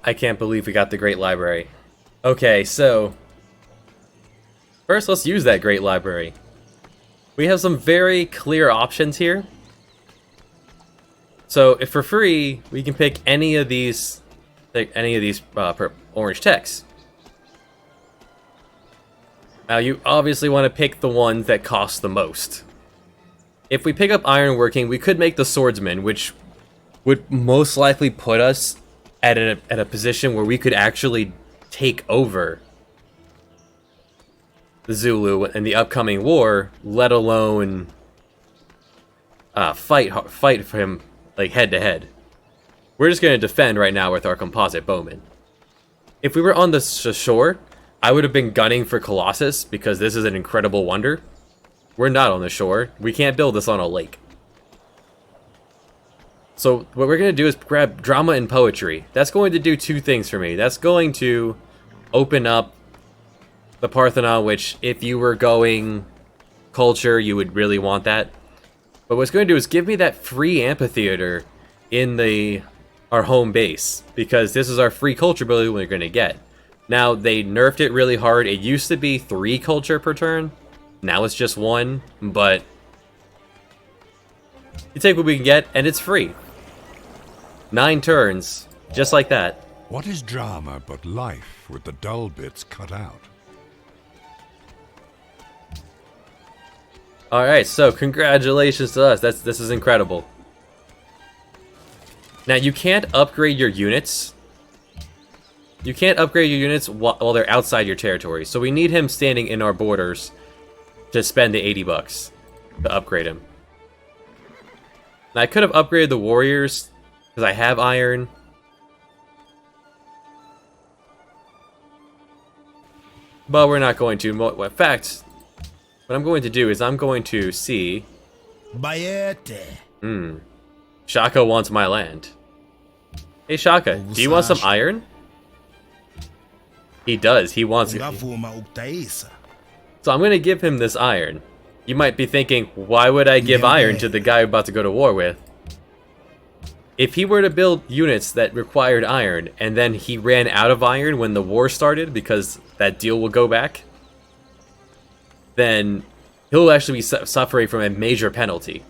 I can't believe we got the Great Library. Okay, so first let's use that Great Library. We have some very clear options here. So if for free, we can pick any of these orange texts. Now you obviously want to pick the ones that cost the most. If we pick up ironworking, we could make the swordsman, which would most likely put us at a position where we could actually take over the Zulu in the upcoming war, let alone fight for him like head to head. We're just going to defend right now with our composite bowmen. If we were on the shore, I would have been gunning for Colossus because this is an incredible wonder. We're not on the shore. We can't build this on a lake. So what we're going to do is grab drama and poetry. That's going to do two things for me. That's going to open up the Parthenon, which if you were going culture, you would really want that. But what it's going to do is give me that free amphitheater in our home base, because this is our free culture building we're going to get. Now, they nerfed it really hard. It used to be 3 culture per turn. Now it's just 1, but you take what we can get, and it's free. 9 turns, just like that. What is drama but life with the dull bits cut out? Alright, so congratulations to us. This is incredible. Now, you can't upgrade your units. You can't upgrade your units while they're outside your territory. So we need him standing in our borders to spend the 80 bucks to upgrade him. Now, I could have upgraded the warriors because I have iron. But we're not going to. In fact, what I'm going to do is I'm going to see... Shaka wants my land. Hey Shaka, do you want some iron? He does, he wants it. So I'm going to give him this iron. You might be thinking, why would I give iron to the guy I'm about to go to war with? If he were to build units that required iron, and then he ran out of iron when the war started because that deal will go back, then he'll actually be suffering from a major penalty.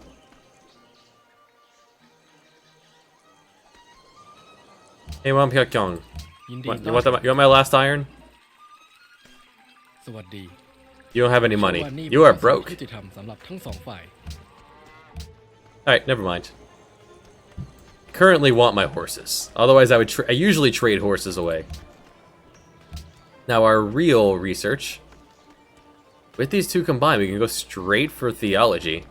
Hey, Wang Pyeong. You want my last iron? You don't have any money. You are broke. Alright, never mind. Currently want my horses. Otherwise, I usually trade horses away. Now, our real research. With these two combined, we can go straight for theology.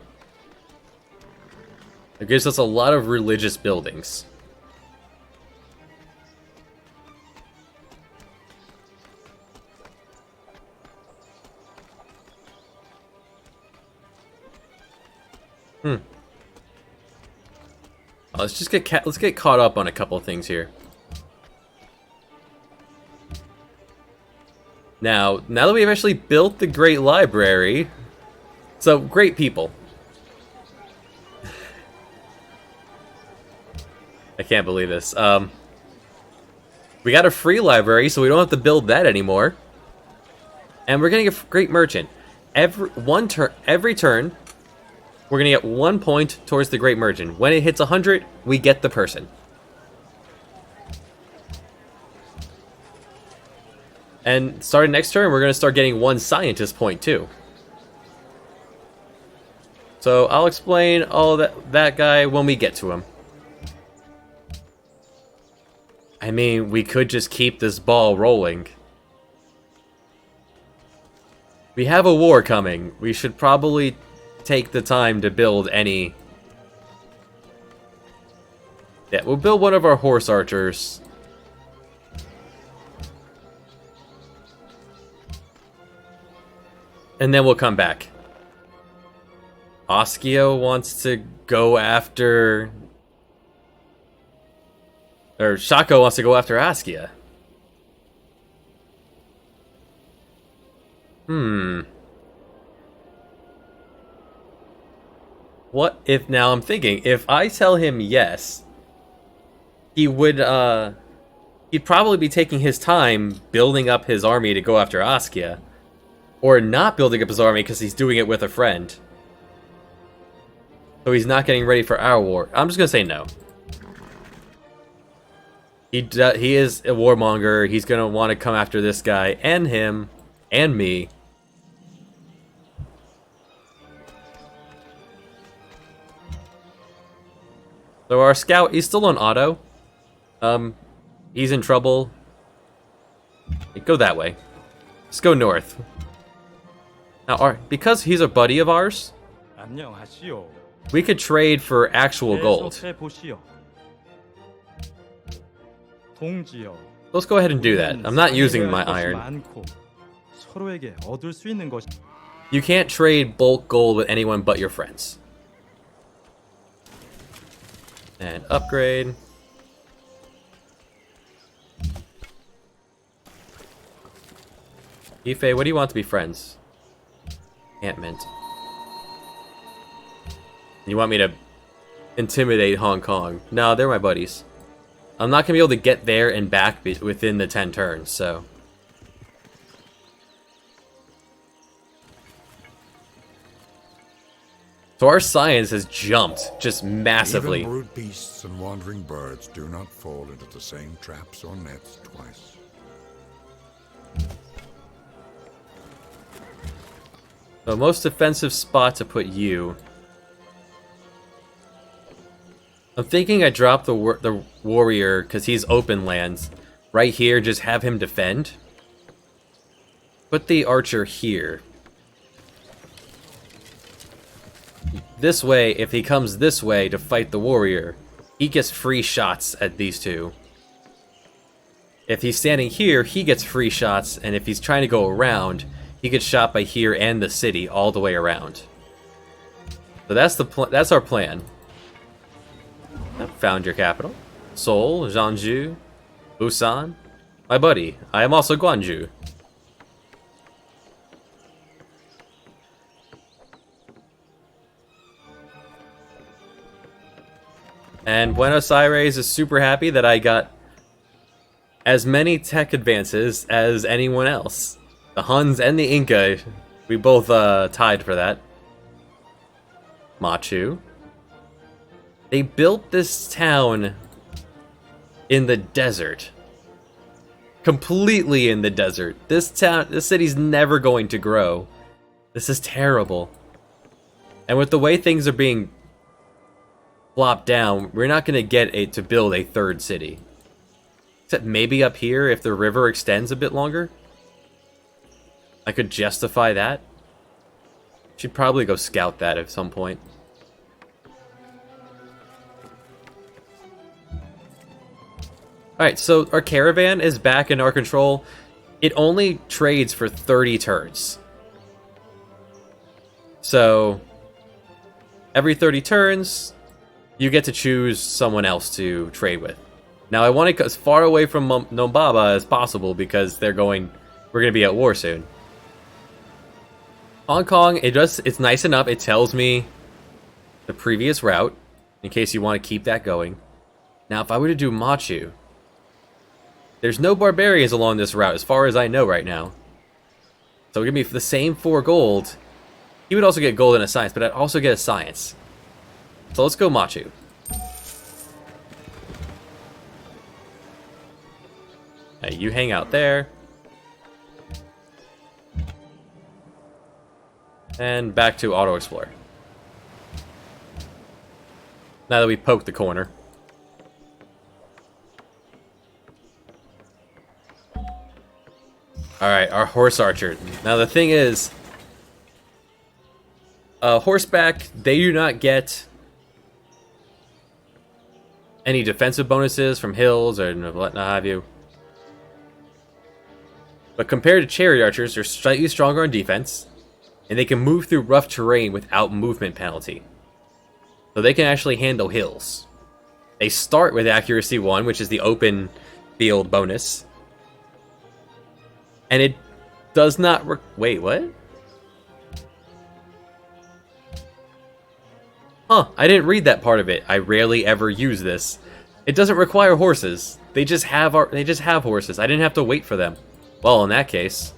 It gives us a lot of religious buildings. Let's get caught up on a couple of things here. Now that we've actually built the Great Library, so great people. I can't believe this. We got a free library, so we don't have to build that anymore. And we're getting a great merchant. Every turn, we're gonna get 1 point towards the Great Merchant. When it hits 100, we get the person. And starting next turn, we're gonna start getting 1 scientist point too. So I'll explain all that guy when we get to him. I mean, we could just keep this ball rolling. We have a war coming. We should probably take the time to build any... Yeah, we'll build one of our horse archers. And then we'll come back. Oskio wants to go after... Or Shako wants to go after Askia. What if, now I'm thinking, if I tell him yes, he would he'd probably be taking his time building up his army to go after Askia. Or not building up his army because he's doing it with a friend. So he's not getting ready for our war. I'm just going to say no. He is a warmonger. He's going to want to come after this guy and him and me. So our scout, he's still on auto. He's in trouble. Go that way. Let's go north. Now, because he's a buddy of ours, we could trade for actual gold. Let's go ahead and do that. I'm not using my iron. You can't trade bulk gold with anyone but your friends. And upgrade. Ife, what do you want to be friends? Ant Mint. You want me to intimidate Hong Kong? No, they're my buddies. I'm not going to be able to get there and back within the 10 turns, so... So our science has jumped just massively. Even brute beasts and wandering birds do not fall into the same traps or nets twice. The most defensive spot to put you. I'm thinking I drop the warrior because he's open lands right here. Just have him defend. Put the archer here. This way, if he comes this way to fight the warrior, he gets free shots at these two. If he's standing here, he gets free shots, and if he's trying to go around, he gets shot by here and the city all the way around. So that's our plan. Found your capital. Seoul, Jeonju, Busan. My buddy, I am also Gwangju. And Buenos Aires is super happy that I got as many tech advances as anyone else. The Huns and the Inca, we both tied for that. Machu. They built this town in the desert. Completely in the desert. This city's never going to grow. This is terrible. And with the way things are being plopped down, we're not going to get it to build a third city. Except maybe up here if the river extends a bit longer. I could justify that. Should probably go scout that at some point. Alright, so our caravan is back in our control. It only trades for 30 turns. So, every 30 turns, you get to choose someone else to trade with. Now, I want to go as far away from Nombaba as possible because we're going to be at war soon. Hong Kong, it's nice enough. It tells me the previous route in case you want to keep that going. Now, if I were to do Machu, there's no barbarians along this route as far as I know right now. So give me the same 4 gold. He would also get gold and a science, but I'd also get a science. So let's go Machu. Hey, you hang out there. And back to Auto Explorer. Now that we poked the corner. Alright, our horse archer. Now the thing is, horseback, they do not get any defensive bonuses from hills or what not have you. But compared to chariot archers, they're slightly stronger on defense, and they can move through rough terrain without movement penalty. So they can actually handle hills. They start with accuracy 1, which is the open field bonus. And it does not wait, what? Huh, I didn't read that part of it. I rarely ever use this. It doesn't require horses. They just have horses. I didn't have to wait for them. Well, in that case.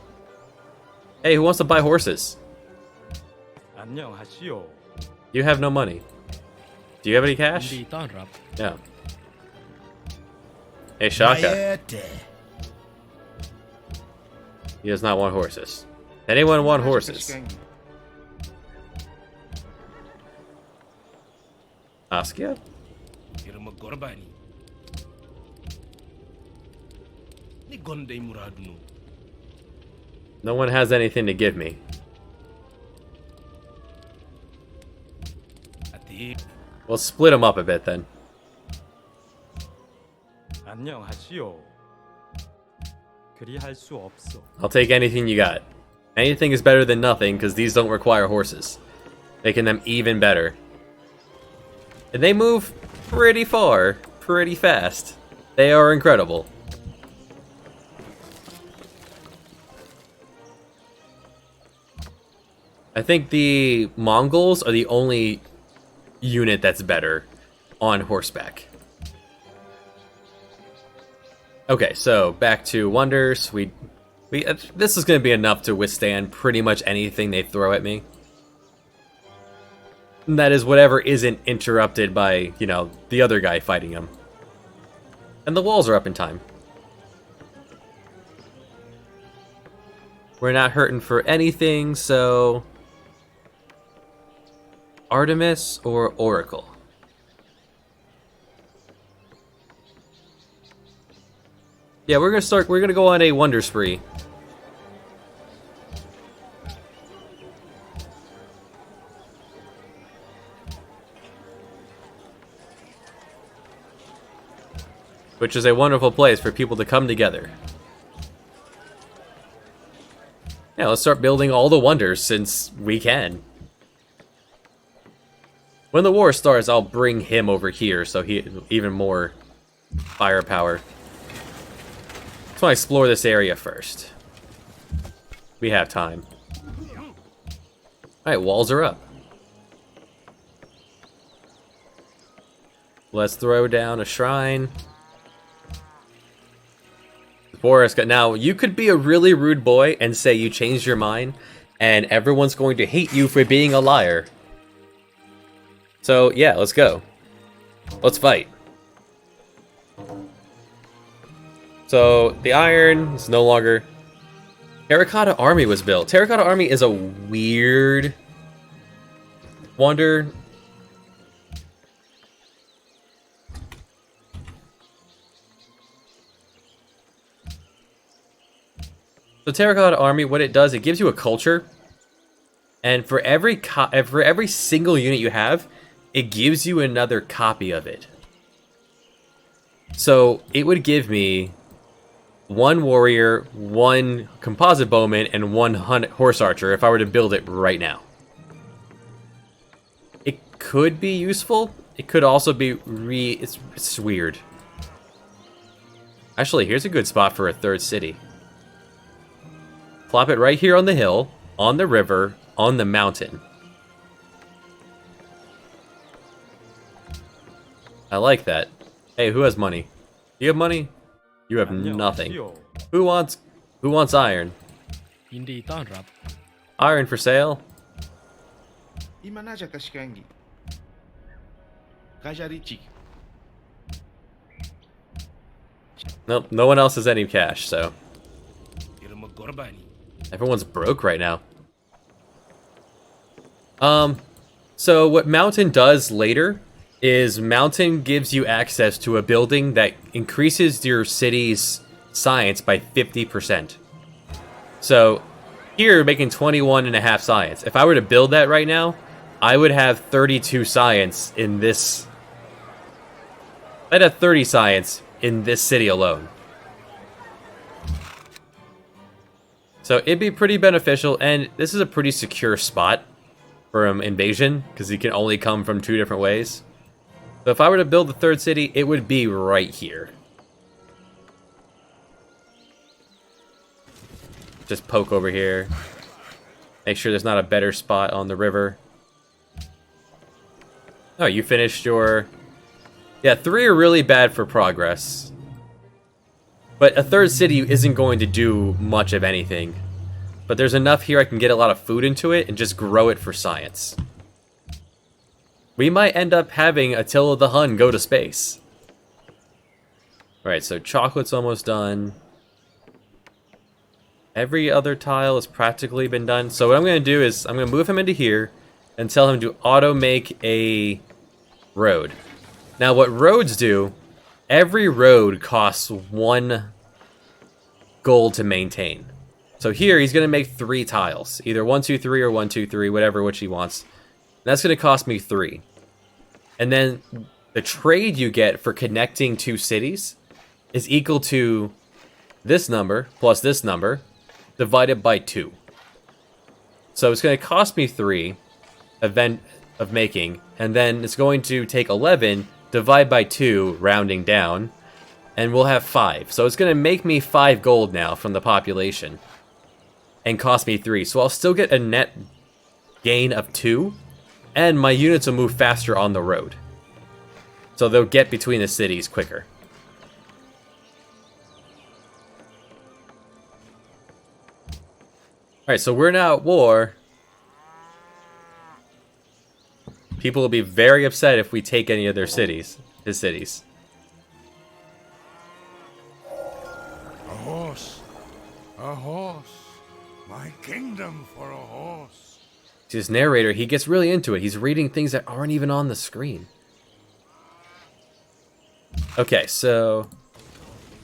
Hey, who wants to buy horses? You have no money. Do you have any cash? Yeah. Hey, Shaka. He does not want horses. Anyone want horses? Askia? No one has anything to give me. We'll split them up a bit then. I'll take anything you got. Anything is better than nothing because these don't require horses, making them even better. And they move pretty far, pretty fast. They are incredible. I think the Mongols are the only unit that's better on horseback. Okay, so back to wonders. This is going to be enough to withstand pretty much anything they throw at me. And that is whatever isn't interrupted by, you know, the other guy fighting him. And the walls are up in time. We're not hurting for anything, so... Artemis or Oracle? Yeah, we're gonna go on a wonder spree. Which is a wonderful place for people to come together. Yeah, let's start building all the wonders since we can. When the war starts, I'll bring him over here so he even more firepower. Let's want to explore this area first. We have time. Alright, walls are up. Let's throw down a shrine. Now, you could be a really rude boy and say you changed your mind, and everyone's going to hate you for being a liar. So, yeah, let's go. Let's fight. So, the iron is no longer... Terracotta Army was built. Terracotta Army is a weird wonder. So Terracotta Army, what it does, it gives you a culture, and for every single unit you have, it gives you another copy of it. So it would give me one warrior, one composite bowman, and one horse archer if I were to build it right now. It could be useful. It could also be it's weird. Actually, here's a good spot for a third city. Plop it right here on the hill, on the river, on the mountain. I like that. Hey, who has money? Do you have money? You have nothing. Who wants iron? Iron for sale? Nope, no one else has any cash, so... Everyone's broke right now. So what Mountain does later is Mountain gives you access to a building that increases your city's science by 50%. So here, making 21.5 science. If I were to build that right now, I would have 32 science in this... I'd have 30 science in this city alone. So it'd be pretty beneficial, and this is a pretty secure spot for invasion, because he can only come from 2 different ways. So if I were to build the third city, it would be right here. Just poke over here. Make sure there's not a better spot on the river. Oh, you finished your... Yeah, 3 are really bad for progress. But a third city isn't going to do much of anything. But there's enough here I can get a lot of food into it and just grow it for science. We might end up having Attila the Hun go to space. Alright, so chocolate's almost done. Every other tile has practically been done. So what I'm going to do is I'm going to move him into here and tell him to auto-make a road. Now what roads do, every road costs 1 gold to maintain. So here he's going to make 3 tiles. Either 1, 2, 3 or 1, 2, 3, whatever which he wants. That's going to cost me 3. And then the trade you get for connecting 2 cities is equal to this number plus this number divided by 2. So it's going to cost me 3 event of making, and then it's going to take 11, divide by 2, rounding down, and we'll have 5. So it's going to make me 5 gold now from the population and cost me 3. So I'll still get a net gain of 2, and my units will move faster on the road. So they'll get between the cities quicker. Alright, so we're now at war. People will be very upset if we take any of their cities. His cities. A horse. A horse. My kingdom for a horse. This narrator, he gets really into it. He's reading things that aren't even on the screen. Okay, so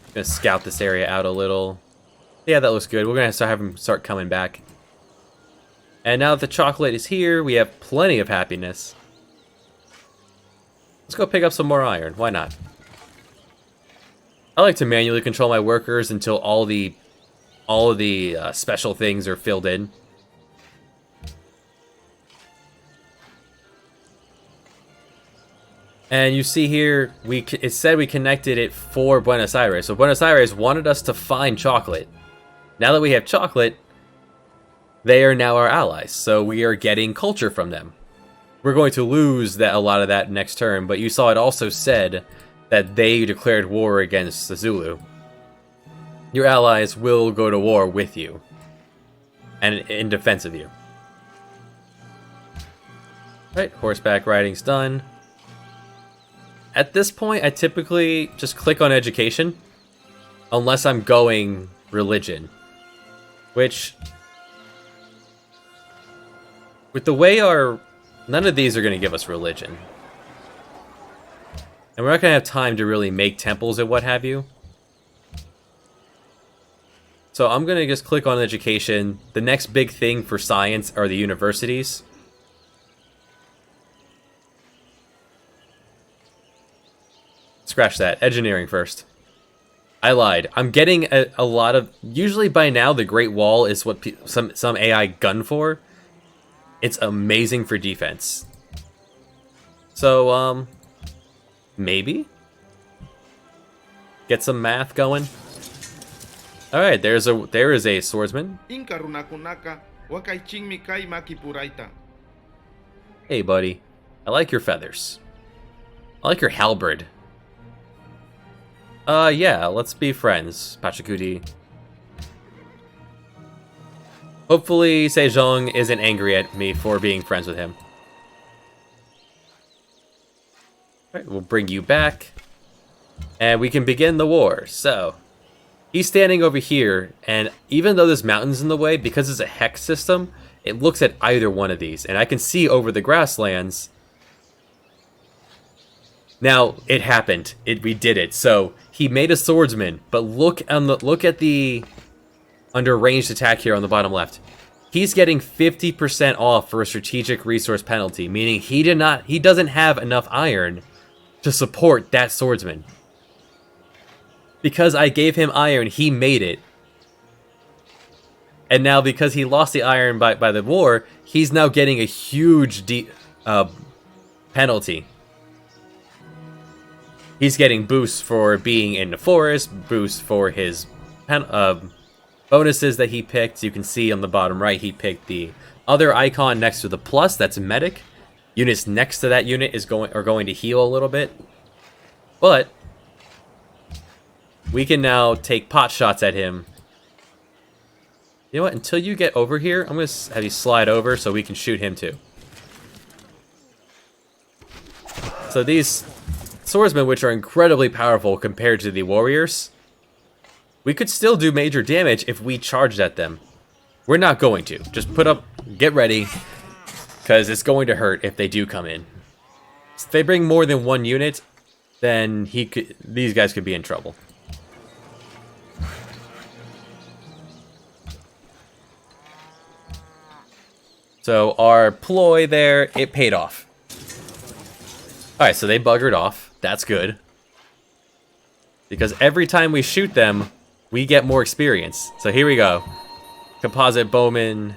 I'm gonna scout this area out a little. Yeah, that looks good. We're gonna have to have him start coming back. And now that the chocolate is here, we have plenty of happiness. Let's go pick up some more iron. Why not? I like to manually control my workers until all of the special things are filled in. And you see here, it said we connected it for Buenos Aires. So Buenos Aires wanted us to find chocolate. Now that we have chocolate, they are now our allies. So we are getting culture from them. We're going to lose a lot of that next turn, but you saw it also said that they declared war against the Zulu. Your allies will go to war with you and in defense of you. Right, horseback riding's done. At this point, I typically just click on education, unless I'm going religion, which, with the way none of these are going to give us religion. And we're not going to have time to really make temples and what have you. So I'm going to just click on education. The next big thing for science are the universities. Scratch that. Engineering first. I lied. I'm getting a lot of... Usually by now, the Great Wall is what some AI gun for. It's amazing for defense. So, maybe? Get some math going. Alright, there is a swordsman. Hey, buddy. I like your feathers. I like your halberd. Yeah, let's be friends, Pachacuti. Hopefully Sejong isn't angry at me for being friends with him. Alright, we'll bring you back. And we can begin the war. So, he's standing over here, and even though this mountain's in the way, because it's a hex system, it looks at either one of these. And I can see over the grasslands. Now, it happened. We did it. So, he made a swordsman, but look at the under ranged attack here on the bottom left. He's getting 50% off for a strategic resource penalty, meaning he doesn't have enough iron to support that swordsman. Because I gave him iron, he made it. And now because he lost the iron by the war, he's now getting a huge penalty. He's getting boosts for being in the forest, boosts for his bonuses that he picked. You can see on the bottom right, he picked the other icon next to the plus. That's medic. Units next to that unit are going to heal a little bit. But we can now take pot shots at him. You know what? Until you get over here, I'm going to have you slide over so we can shoot him too. So these swordsmen, which are incredibly powerful compared to the warriors, we could still do major damage if we charged at them. We're not going to. Just put up, get ready, because it's going to hurt if they do come in. If they bring more than one unit, then these guys could be in trouble. So our ploy there, it paid off. Alright, so they buggered off. That's good. Because every time we shoot them, we get more experience. So here we go. Composite bowman.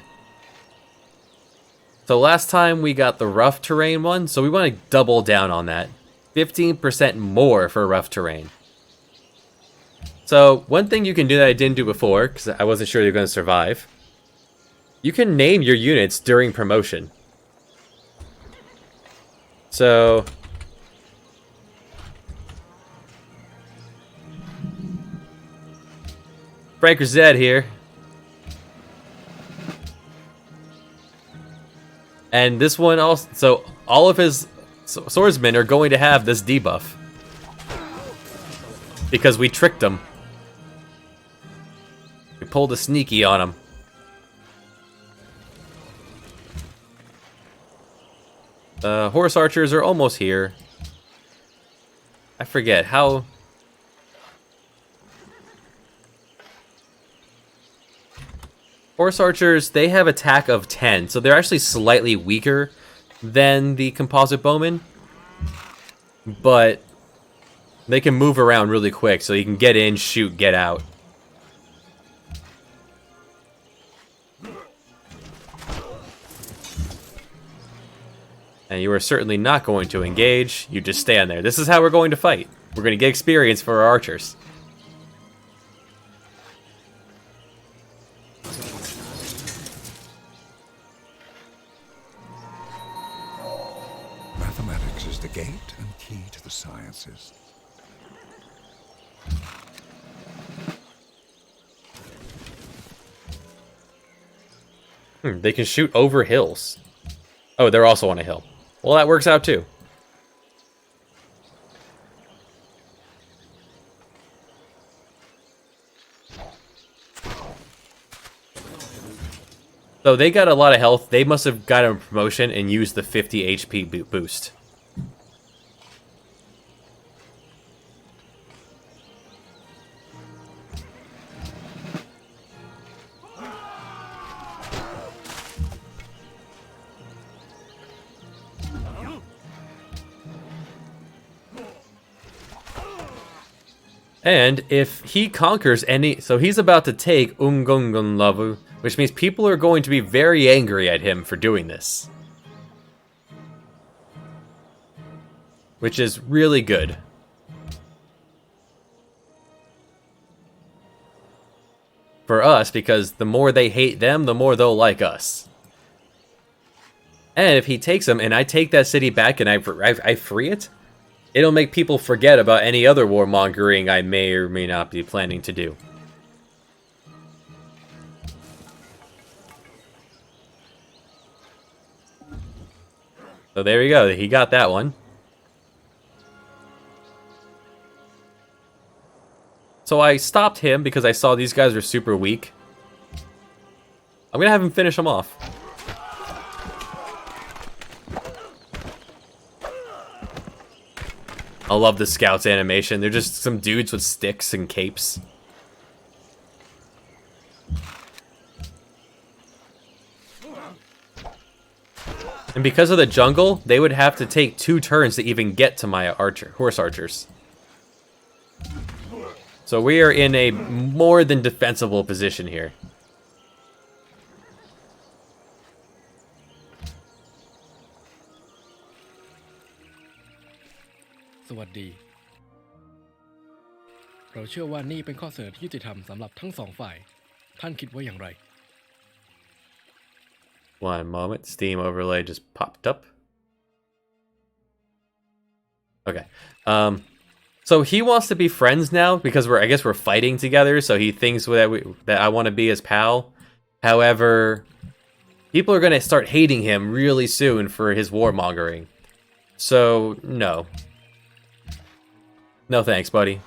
So last time we got the rough terrain one, so we want to double down on that. 15% more for rough terrain. So one thing you can do that I didn't do before, because I wasn't sure you're going to survive. You can name your units during promotion. So Frank Zed here. And this one also, so all of his swordsmen are going to have this debuff. Because we tricked them. We pulled a sneaky on them. Horse archers are almost here. I forget how... Horse archers, they have attack of 10, so they're actually slightly weaker than the composite bowmen. But they can move around really quick, so you can get in, shoot, get out. And you are certainly not going to engage, you just stand there. This is how we're going to fight. We're going to get experience for our archers. Mathematics is the gate and key to the sciences. They can shoot over hills. Oh, they're also on a hill. Well, that works out too. So they got a lot of health. They must have got a promotion and used the 50 HP boost. And if he conquers any... So he's about to take Ungungunlavu, which means people are going to be very angry at him for doing this. Which is really good. For us, because the more they hate them, the more they'll like us. And if he takes them, and I take that city back and I free it, it'll make people forget about any other warmongering I may or may not be planning to do. So there we go, he got that one. So I stopped him because I saw these guys were super weak. I'm gonna have him finish them off. I love the scouts animation. They're just some dudes with sticks and capes. And because of the jungle, they would have to take 2 turns to even get to my horse archers. So we are in a more than defensible position here.สวัสดีเราเชื่อว่านี่เป็นข้อเสนอที่ยุติธรรมสำหรับทั้งสองฝ่ายท่านคิดว่าอย่างไร One moment, Steam overlay just popped up. Okay. So he wants to be friends now because I guess we're fighting together. So he thinks that I want to be his pal. However, people are gonna start hating him really soon for his warmongering. So no, no thanks, buddy.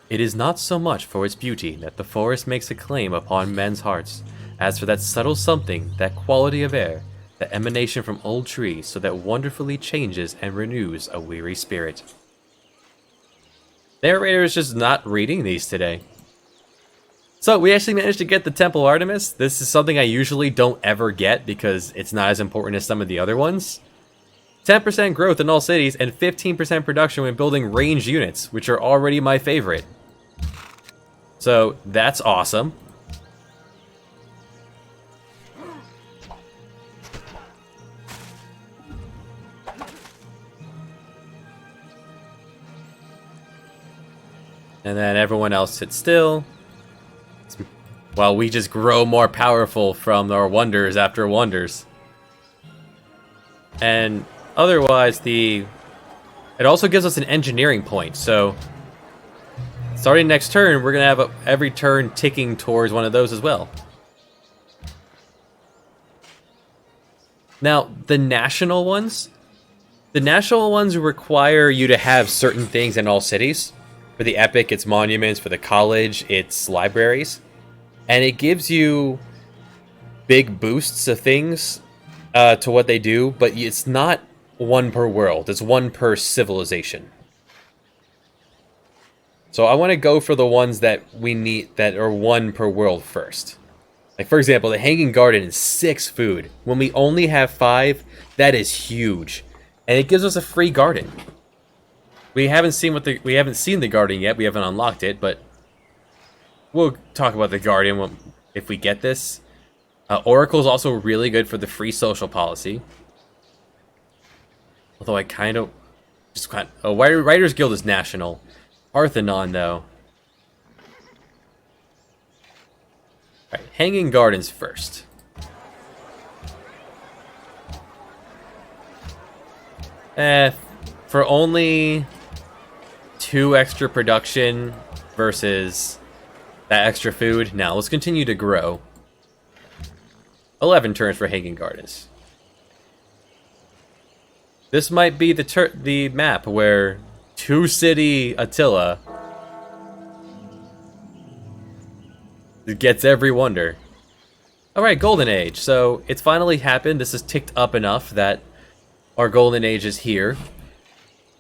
It is not so much for its beauty that the forest makes a claim upon men's hearts, as for that subtle something, that quality of air, that emanation from old trees, so that wonderfully changes and renews a weary spirit. The narrator is just not reading these today. So we actually managed to get the Temple Artemis. This is something I usually don't ever get because it's not as important as some of the other ones. 10% growth in all cities and 15% production when building ranged units, which are already my favorite. So that's awesome. And then everyone else sits still while we just grow more powerful from our wonders after wonders. And otherwise, it also gives us an engineering point. So starting next turn, we're going to have every turn ticking towards one of those as well. Now, the national ones require you to have certain things in all cities. For the epic, it's monuments. For the college, it's libraries. And it gives you big boosts of things to what they do, but it's not one per world. It's one per civilization. So I want to go for the ones that we need that are one per world first. Like, for example, the Hanging Garden is 6 food. When we only have 5, that is huge. And it gives us a free garden. We haven't seen the garden yet. We haven't unlocked it, but we'll talk about the garden if we get this. Oracle is also really good for the free social policy. Although I kind of Writers Guild is national. Parthenon, though. Alright, Hanging Gardens first. For only 2 extra production versus that extra food. Now, let's continue to grow. 11 turns for Hanging Gardens. This might be the map where 2-city Attila gets every wonder. Alright, Golden Age. So, it's finally happened. This has ticked up enough that our Golden Age is here.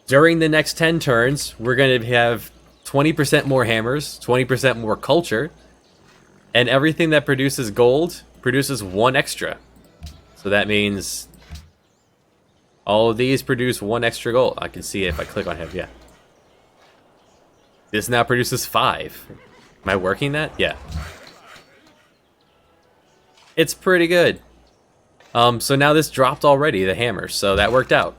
During the next 10 turns, we're going to have 20% more hammers, 20% more culture, and everything that produces gold produces 1 extra. So that means all of these produce 1 extra gold. I can see it if I click on him, yeah. This now produces 5. Am I working that? Yeah. It's pretty good. So now this dropped already, the hammers, so that worked out.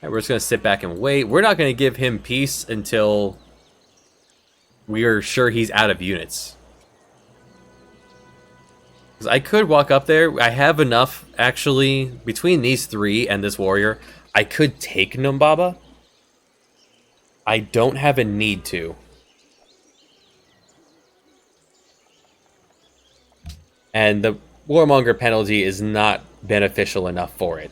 Alright, we're just going to sit back and wait. We're not going to give him peace until we are sure he's out of units. Because I could walk up there. I have enough, actually, between these 3 and this warrior. I could take Numbaba. I don't have a need to. And the Warmonger penalty is not beneficial enough for it.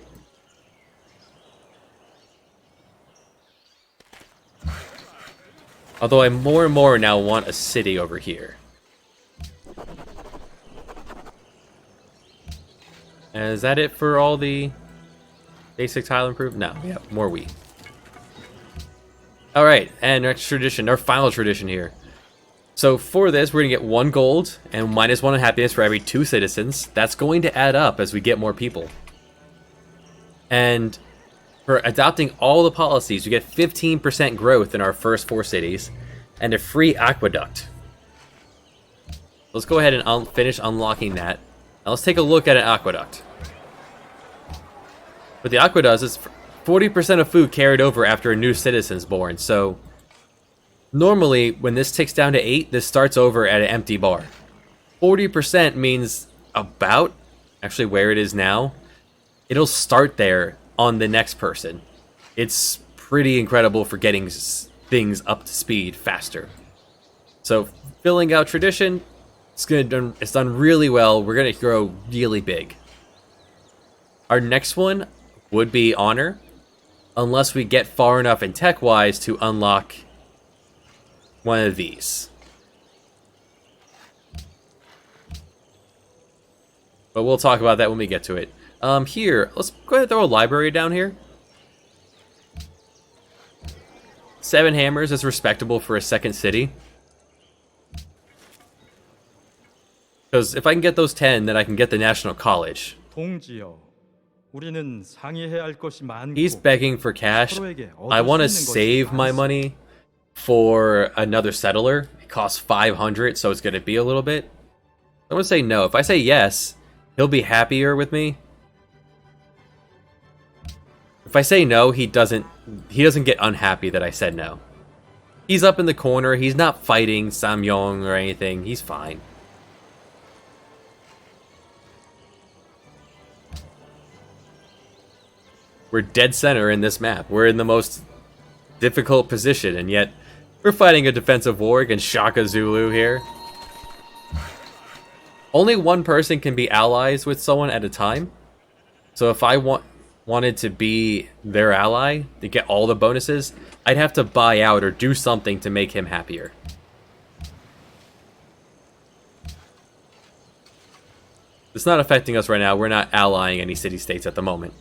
Although I more and more now want a city over here. And is that it for all the basic tile improvement? No, yeah, more wheat. Alright, and next tradition, our final tradition here. So for this, we're going to get 1 gold and -1 happiness for every 2 citizens. That's going to add up as we get more people. And for adopting all the policies, we get 15% growth in our first 4 cities and a free aqueduct. Let's go ahead and finish unlocking that. Now let's take a look at an aqueduct. What the aqueduct does is 40% of food carried over after a new citizen's born. So normally, when this ticks down to 8, this starts over at an empty bar. 40% means about, actually where it is now, it'll start there on the next person. It's pretty incredible for getting things up to speed faster. So filling out tradition, it's done really well. We're gonna grow really big. Our next one would be honor, unless we get far enough in tech-wise to unlock one of these. But we'll talk about that when we get to it. Here, let's go ahead and throw a library down here. 7 hammers is respectable for a second city. Because if I can get those 10, then I can get the National College. 동지여, 우리는 상의해야 할 것이 많고 He's begging for cash. I want to save my money for another settler. It costs 500, so it's going to be a little bit. I'm going to say no. If I say yes, he'll be happier with me. If I say no, he doesn't get unhappy that I said no. He's up in the corner. He's not fighting Samyong or anything. He's fine. We're dead center in this map. We're in the most difficult position, and yet we're fighting a defensive war against Shaka Zulu here. Only one person can be allies with someone at a time. So if I wanted to be their ally to get all the bonuses, I'd have to buy out or do something to make him happier. It's not affecting us right now. We're not allying any city-states at the moment.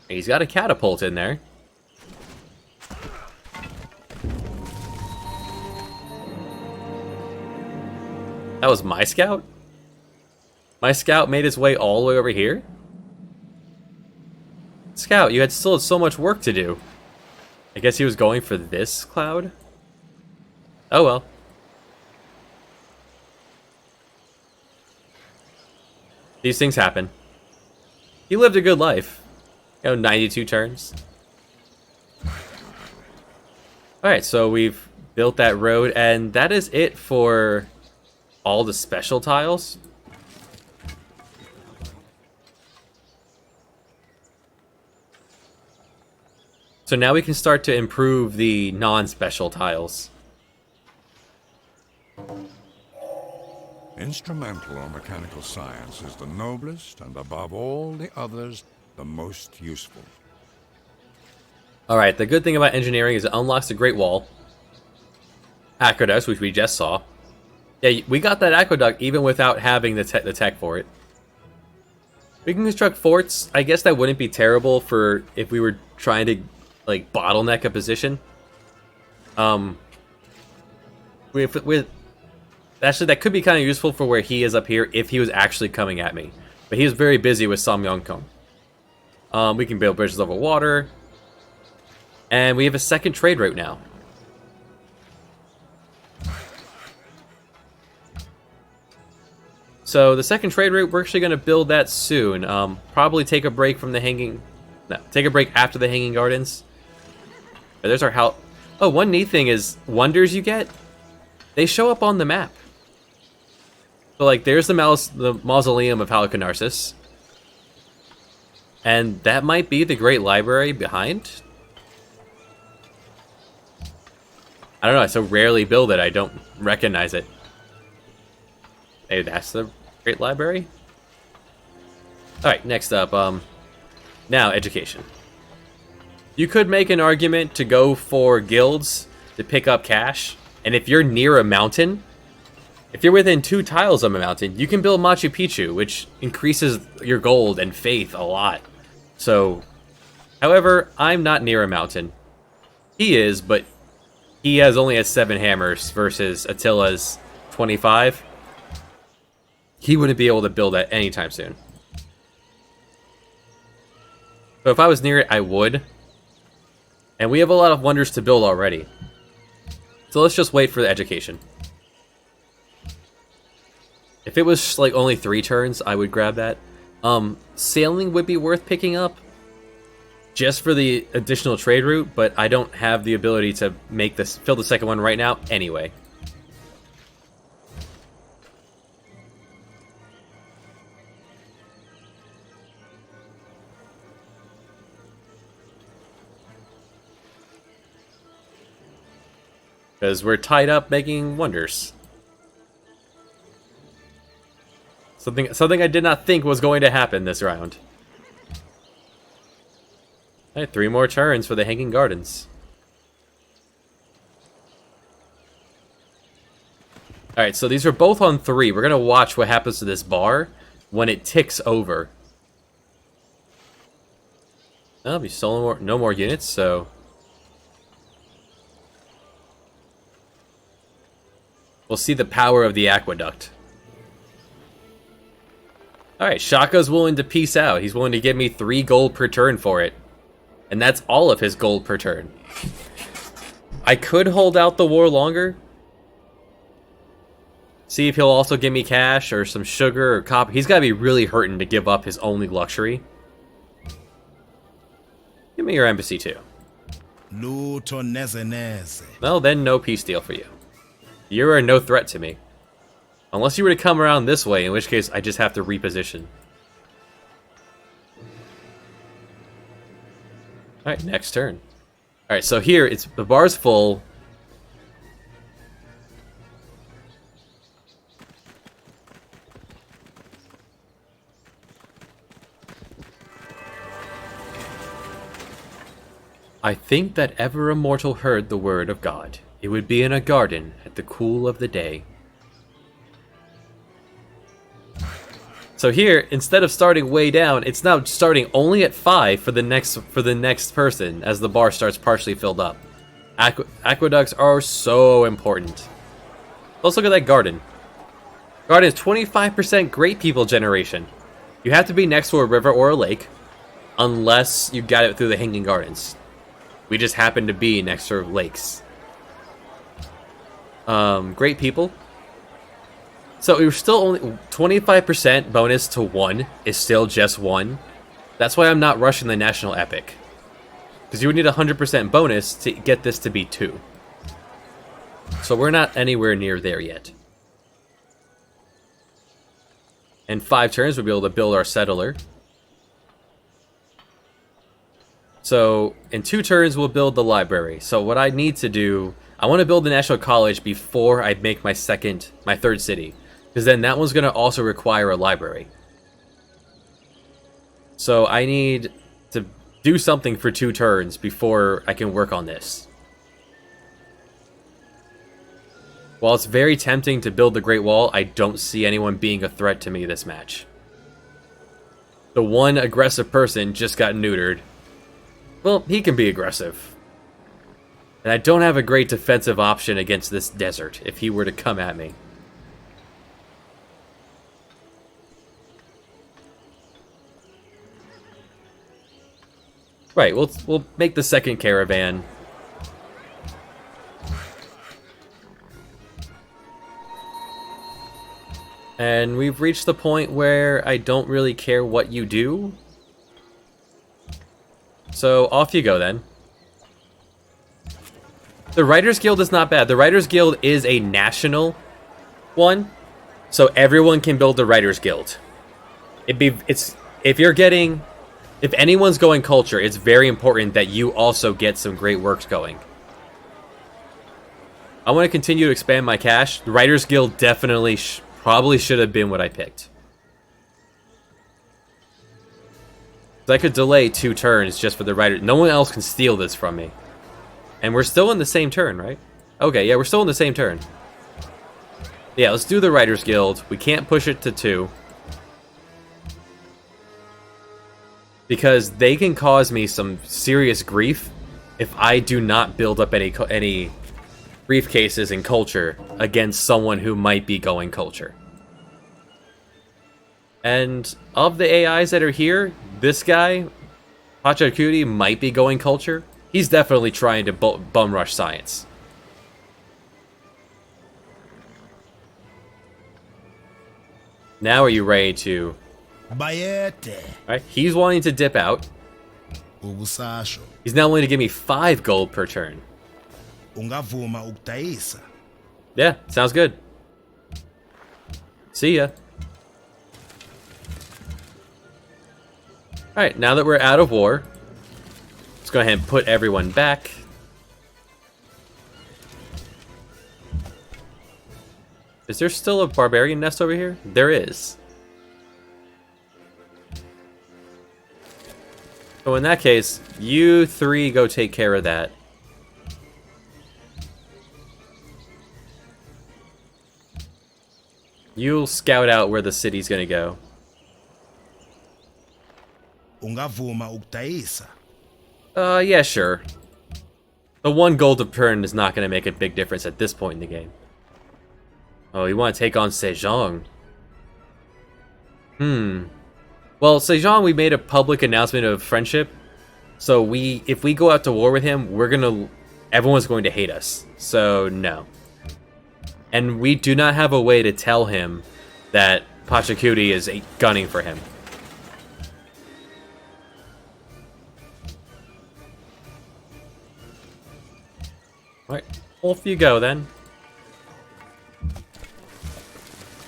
He's got a catapult in there. That was my scout? My scout made his way all the way over here? Scout, you still had so much work to do. I guess he was going for this cloud? Oh well. These things happen. He lived a good life. 92 turns. Alright, so we've built that road, and that is it for all the special tiles. So now we can start to improve the non-special tiles. Instrumental or mechanical science is the noblest, and above all the others, the most useful. Alright, the good thing about engineering is it unlocks the Great Wall. Aqueduct, which we just saw. Yeah, we got that aqueduct even without having the tech for it. We can construct forts. I guess that wouldn't be terrible for if we were trying to, like, bottleneck a position. Actually, that could be kind of useful for where he is up here if he was actually coming at me. But he is very busy with Samyongkong. We can build bridges over water. And we have a second trade route now. So the second trade route, we're actually going to build that soon. Probably take a break from the hanging... No, take a break after the Hanging Gardens. But there's our house. Oh, one neat thing is wonders you get. They show up on the map. So like, there's the mausoleum of Halicarnassus. And that might be the Great Library behind. I don't know, I so rarely build it, I don't recognize it. Maybe that's the Great Library? Alright, next up, now, education. You could make an argument to go for guilds to pick up cash, and if you're near a mountain, if you're within 2 tiles of a mountain, you can build Machu Picchu, which increases your gold and faith a lot. So, however, I'm not near a mountain. He is, but he only has 7 hammers versus Attila's 25. He wouldn't be able to build that anytime soon. So if I was near it, I would. And we have a lot of wonders to build already. So let's just wait for the education. If it was like only 3 turns, I would grab that. Sailing would be worth picking up just for the additional trade route, but I don't have the ability to make this fill the second one right now anyway. Because we're tied up making wonders. Something I did not think was going to happen this round. Alright, 3 more turns for the Hanging Gardens. Alright, so these are both on 3. We're going to watch what happens to this bar when it ticks over. Oh, we stole no more units, so... we'll see the power of the Aqueduct. Alright, Shaka's willing to peace out. He's willing to give me 3 gold per turn for it. And that's all of his gold per turn. I could hold out the war longer. See if he'll also give me cash or some sugar or copper. He's got to be really hurting to give up his only luxury. Give me your embassy too. Well, then no peace deal for you. You are no threat to me. Unless you were to come around this way, in which case I just have to reposition. Alright, next turn. Alright, so here, the bar's full. I think that ever a mortal heard the word of God. It would be in a garden at the cool of the day. So here, instead of starting way down, it's now starting only at 5 for the next person as the bar starts partially filled up. Aqueducts are so important. Let's look at that garden. Garden is 25% great people generation. You have to be next to a river or a lake, unless you got it through the Hanging Gardens. We just happen to be next to lakes. Great people. So we're still only 25% bonus to 1 is still just 1. That's why I'm not rushing the National Epic. Because you would need 100% bonus to get this to be 2. So we're not anywhere near there yet. In 5 turns, we'll be able to build our settler. So in 2 turns, we'll build the library. So what I need to do, I want to build the National College before I make my 3rd city. Because then that one's going to also require a library. So I need to do something for 2 turns before I can work on this. While it's very tempting to build the Great Wall, I don't see anyone being a threat to me this match. The one aggressive person just got neutered. Well, he can be aggressive. And I don't have a great defensive option against this desert if he were to come at me. Right, we'll make the 2nd caravan. And we've reached the point where I don't really care what you do. So off you go then. The Writers Guild is not bad. The Writers Guild is a national one, so everyone can build the Writers Guild. If anyone's going culture, it's very important that you also get some great works going. I want to continue to expand my cash. The Writers Guild definitely probably should have been what I picked. So I could delay 2 turns just for the writer. No one else can steal this from me. And we're still in the same turn, right? Okay, yeah, we're still in the same turn. Yeah, let's do the Writers Guild. We can't push it to 2. Because they can cause me some serious grief if I do not build up any briefcases in culture against someone who might be going culture. And of the AIs that are here, this guy, Pachacuti, might be going culture. He's definitely trying to bum rush science. Now are you ready to... Alright, he's wanting to dip out. He's now willing to give me 5 gold per turn. Yeah, sounds good. See ya. Alright, now that we're out of war, let's go ahead and put everyone back. Is there still a Barbarian Nest over here? There is. So in that case, you three go take care of that. You'll scout out where the city's gonna go. Ungavuma ukudayisa. Yeah, sure. The 1 gold a turn is not gonna make a big difference at this point in the game. Oh, you want to take on Sejong? Well, Sejong, we made a public announcement of friendship. So if we go out to war with him, everyone's going to hate us. So no. And we do not have a way to tell him that Pachacuti is gunning for him. Alright, off you go then.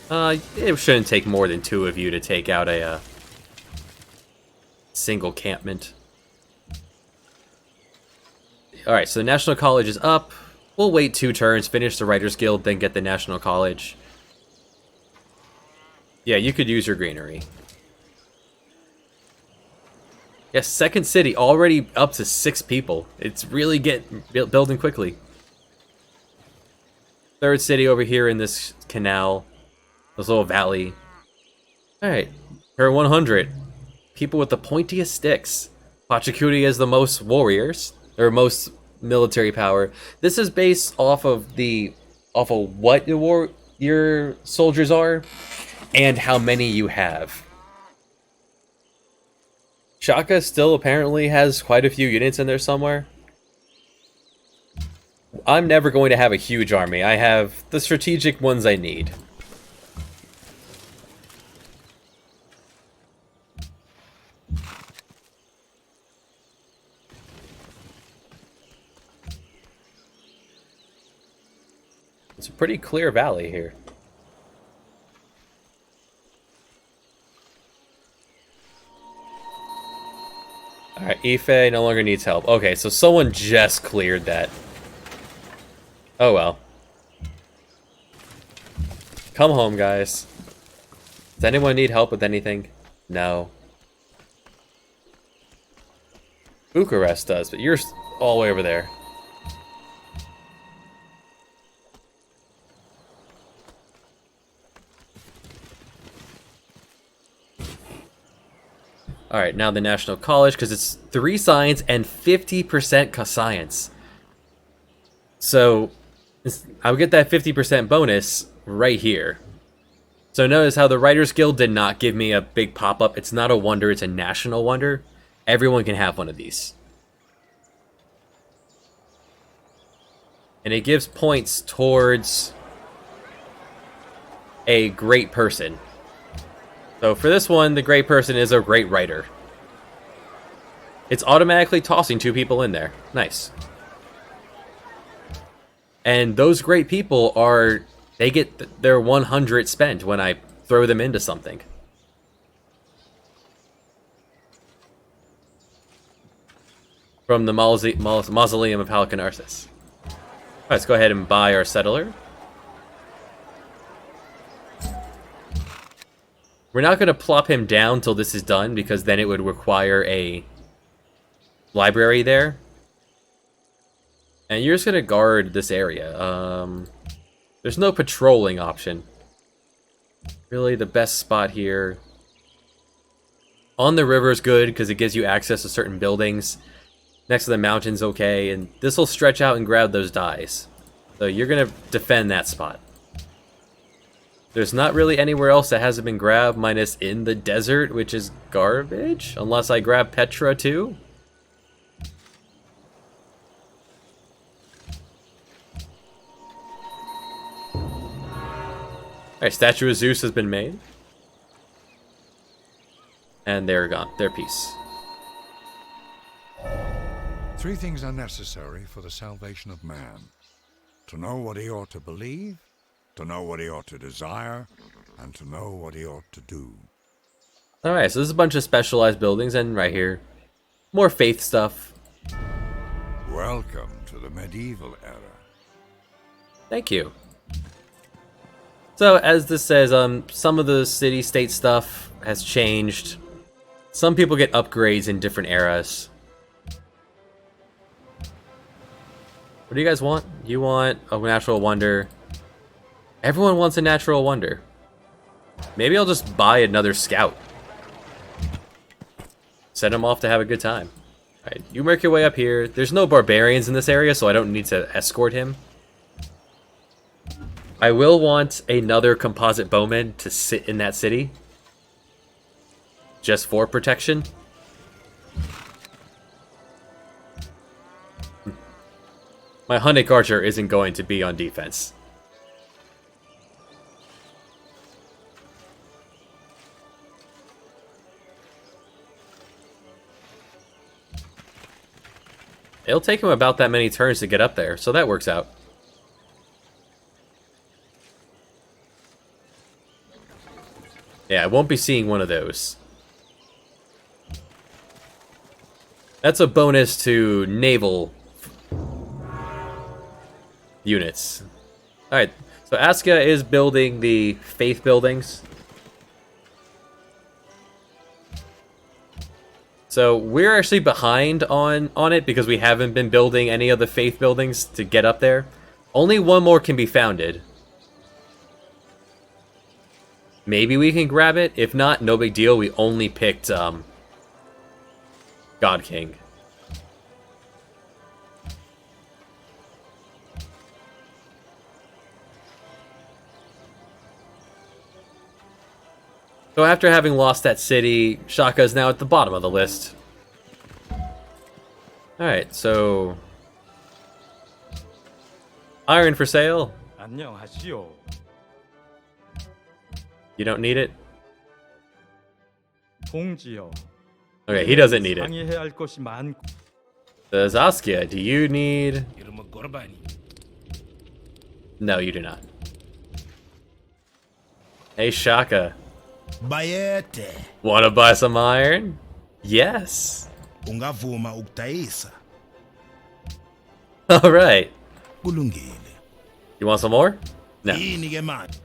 It shouldn't take more than 2 of you to take out a single campment. Alright, so the National College is up. We'll wait 2 turns, finish the Writers Guild, then get the National College. Yeah, you could use your greenery. Yes, second city, already up to 6 people. It's really building quickly. Third city over here in this canal. This little valley. Alright, per 100. People with the pointiest sticks. Pachacuti has the most warriors, or most military power. This is based off of what your soldiers are and how many you have. Shaka still apparently has quite a few units in there somewhere. I'm never going to have a huge army. I have the strategic ones I need. It's a pretty clear valley here. Alright, Ife no longer needs help. Okay, so someone just cleared that. Oh well. Come home, guys. Does anyone need help with anything? No. Bucharest does, but you're all the way over there. Alright, now the National College, because it's 3 science and 50% science. So, I'll get that 50% bonus right here. So notice how the Writers Guild did not give me a big pop-up. It's not a wonder, it's a national wonder. Everyone can have one of these. And it gives points towards a great person. So for this one, the great person is a great writer. It's automatically tossing 2 people in there. Nice. And those great people they get their 100 spent when I throw them into something. From the Mausoleum of Halicarnassus. Alright, let's go ahead and buy our settler. We're not going to plop him down till this is done, because then it would require a library there. And you're just going to guard this area. There's no patrolling option. Really, the best spot here. On the river is good, because it gives you access to certain buildings. Next to the mountain's okay, and this will stretch out and grab those dies. So you're going to defend that spot. There's not really anywhere else that hasn't been grabbed, minus in the desert, which is garbage. Unless I grab Petra too. Alright, Statue of Zeus has been made. And they're gone. They're peace. 3 things are necessary for the salvation of man. To know what he ought to believe, to know what he ought to desire, and to know what he ought to do. Alright, so this is a bunch of specialized buildings, and right here, more faith stuff. Welcome to the medieval era. Thank you. So, as this says, some of the city-state stuff has changed. Some people get upgrades in different eras. What do you guys want? You want a natural wonder. Everyone wants a natural wonder. Maybe I'll just buy another scout. Send him off to have a good time. Alright, you work your way up here. There's no barbarians in this area, so I don't need to escort him. I will want another composite bowman to sit in that city. Just for protection. My Hunnic archer isn't going to be on defense. It'll take him about that many turns to get up there, so that works out. Yeah, I won't be seeing one of those. That's a bonus to naval units. Alright, so Aska is building the faith buildings. So we're actually behind on it because we haven't been building any of the faith buildings to get up there. Only one more can be founded. Maybe we can grab it. If not, no big deal. We only picked God King. So after having lost that city, Shaka is now at the bottom of the list. Alright, so... Iron for sale. 안녕하시오. You don't need it? 동지여. Okay, he doesn't need it. 상의해야 할 것이 많고. Zaskia, do you need... 이름은 꼬르바니. No, you do not. Hey, Shaka. Bayete. Wanna buy some iron? Yes. Ungavuma ukutayisa. Alright. Kulungile. You want some more? No. Yini ke manje?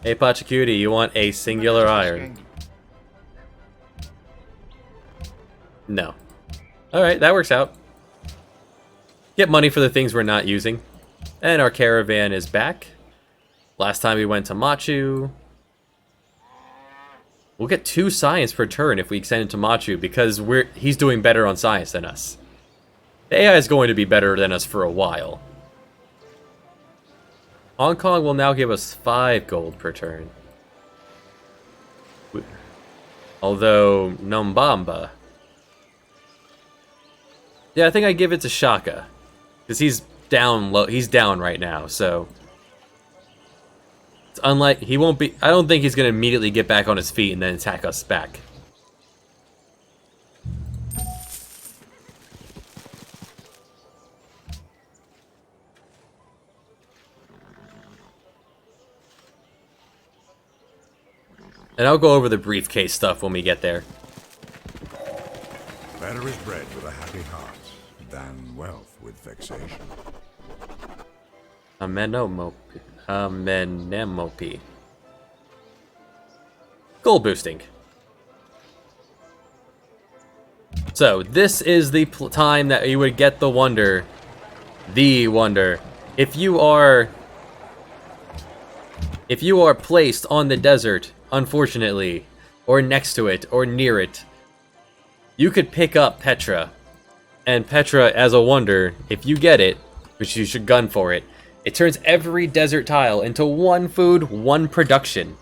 Hey, Pachacuti, you want a singular iron? No. Alright, that works out. Get money for the things we're not using. And our caravan is back. Last time we went to Machu. We'll get 2 science per turn if we extend it to Machu because he's doing better on science than us. The AI is going to be better than us for a while. Hong Kong will now give us 5 gold per turn. Although, Nombamba... Yeah, I think I give it to Shaka. Because he's down low. He's down right now, so... It's unlike... He won't be... I don't think he's going to immediately get back on his feet and then attack us back. And I'll go over the briefcase stuff when we get there. Better is bread with a happy heart than wealth with vexation. Amenemopi. Gold boosting. So, this is the time that you would get the wonder. The wonder. If you are placed on the desert, unfortunately, or next to it, or near it, you could pick up Petra. And Petra, as a wonder, if you get it, which you should gun for it, it turns every desert tile into 1 food, 1 production.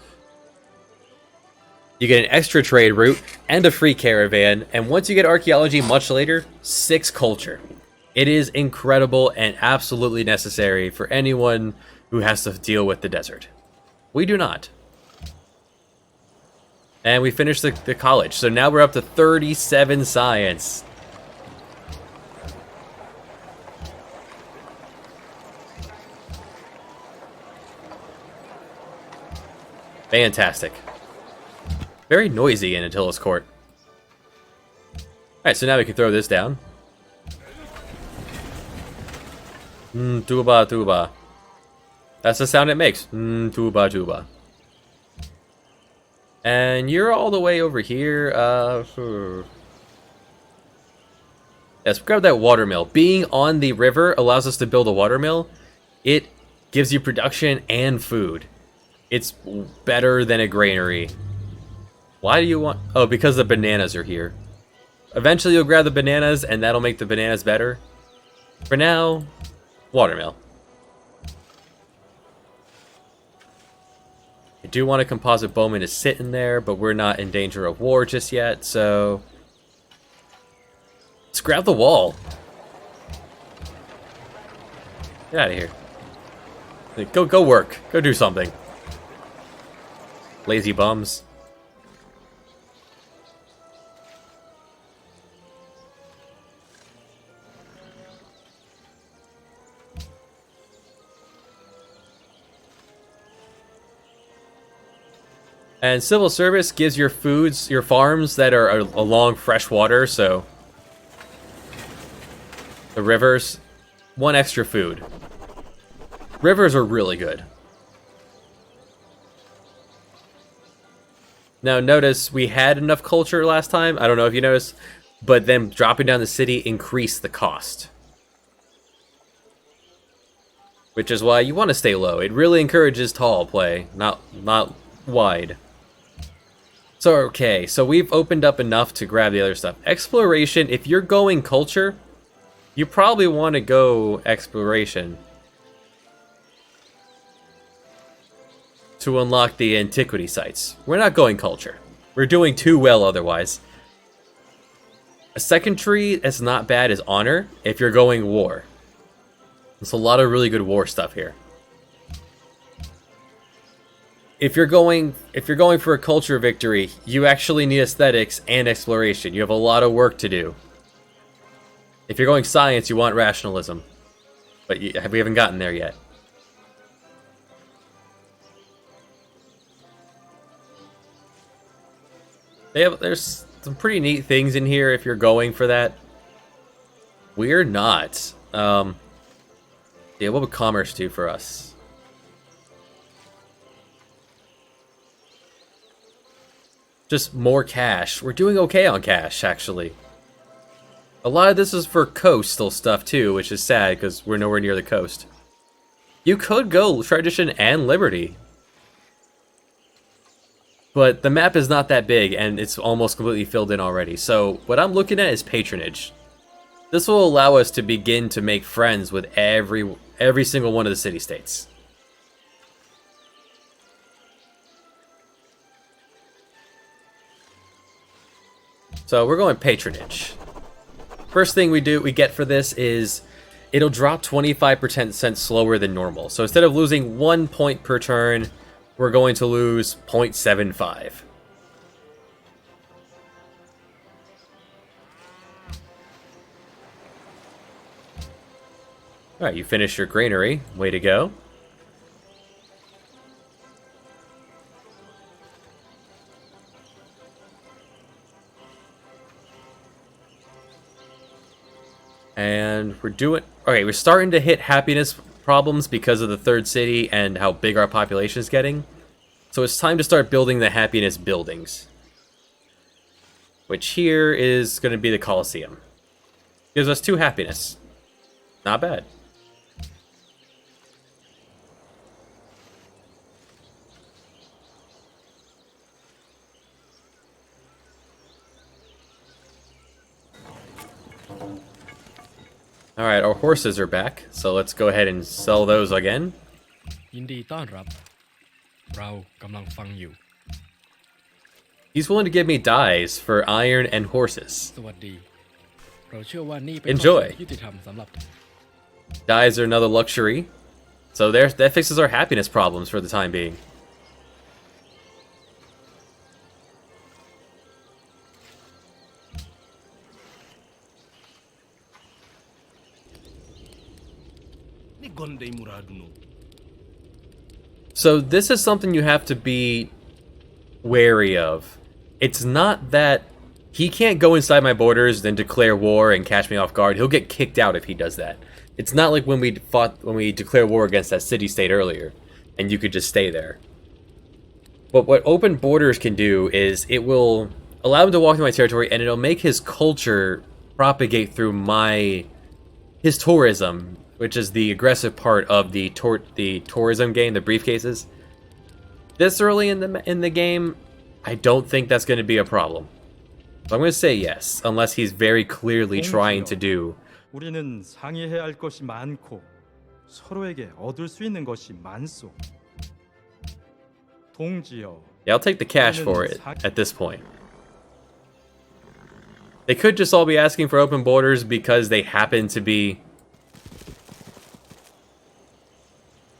You get an extra trade route, and a free caravan, and once you get archaeology much later, 6 culture. It is incredible and absolutely necessary for anyone who has to deal with the desert. We do not. And we finished the college, so now we're up to 37 science. Fantastic. Very noisy in Attila's court. Alright, so now we can throw this down. Tuba. That's the sound it makes. Tuba tuba. And you're all the way over here. Let's grab that watermill. Being on the river allows us to build a watermill. It gives you production and food. It's better than a granary. Why do you want... Oh, because the bananas are here. Eventually you'll grab the bananas and that'll make the bananas better. For now, watermill. I do want a composite bowman to sit in there, but we're not in danger of war just yet, so... Let's grab the wall. Get out of here. Go work. Go do something. Lazy bums. And civil service gives your foods, your farms that are along fresh water, so the rivers, 1 extra food. Rivers are really good. Now notice we had enough culture last time, I don't know if you noticed, but then dropping down the city increased the cost. Which is why you want to stay low. It really encourages tall play, not wide. So, okay, so we've opened up enough to grab the other stuff. Exploration, if you're going culture, you probably want to go exploration to unlock the antiquity sites. We're not going culture. We're doing too well otherwise. A second tree that's not bad is honor if you're going war. There's a lot of really good war stuff here. If you're going for a culture victory, you actually need aesthetics and exploration. You have a lot of work to do. If you're going science, you want rationalism. But we haven't gotten there yet. There's some pretty neat things in here if you're going for that. We're not. Yeah, what would commerce do for us? Just more cash. We're doing okay on cash, actually. A lot of this is for coastal stuff, too, which is sad, because we're nowhere near the coast. You could go tradition and liberty. But the map is not that big, and it's almost completely filled in already. So, what I'm looking at is patronage. This will allow us to begin to make friends with every single one of the city-states. So we're going patronage. First thing we get for this is it'll drop 25% slower than normal. So instead of losing 1 point per turn, we're going to lose 0.75. Alright, you finished your granary. Way to go. And we're starting to hit happiness problems because of the third city and how big our population is getting. So it's time to start building the happiness buildings. Which here is going to be the Colosseum. Gives us 2 happiness. Not bad. Alright, our horses are back, so let's go ahead and sell those again. ยินดีต้อนรับ เรากำลังฟังอยู่ He's willing to give me dyes for iron and horses. สวัสดี เราเชื่อว่านี่เป็น Enjoy. ยุติธรรมสำหรับ Dyes are another luxury. So that fixes our happiness problems for the time being. So this is something you have to be wary of. It's not that he can't go inside my borders, then declare war and catch me off guard. He'll get kicked out if he does that. It's not like when we declared war against that city-state earlier, and you could just stay there. But what open borders can do is it will allow him to walk through my territory, and it'll make his culture propagate through his tourism, which is the aggressive part of the tourism game, the briefcases. This early in the game, I don't think that's going to be a problem. So I'm going to say yes, unless he's very clearly trying to do. 우리는 상의해야 할 것이 많고 서로에게 얻을 수 있는 것이 많소. 동지여. Yeah, I'll take the cash for it at this point. They could just all be asking for open borders because they happen to be...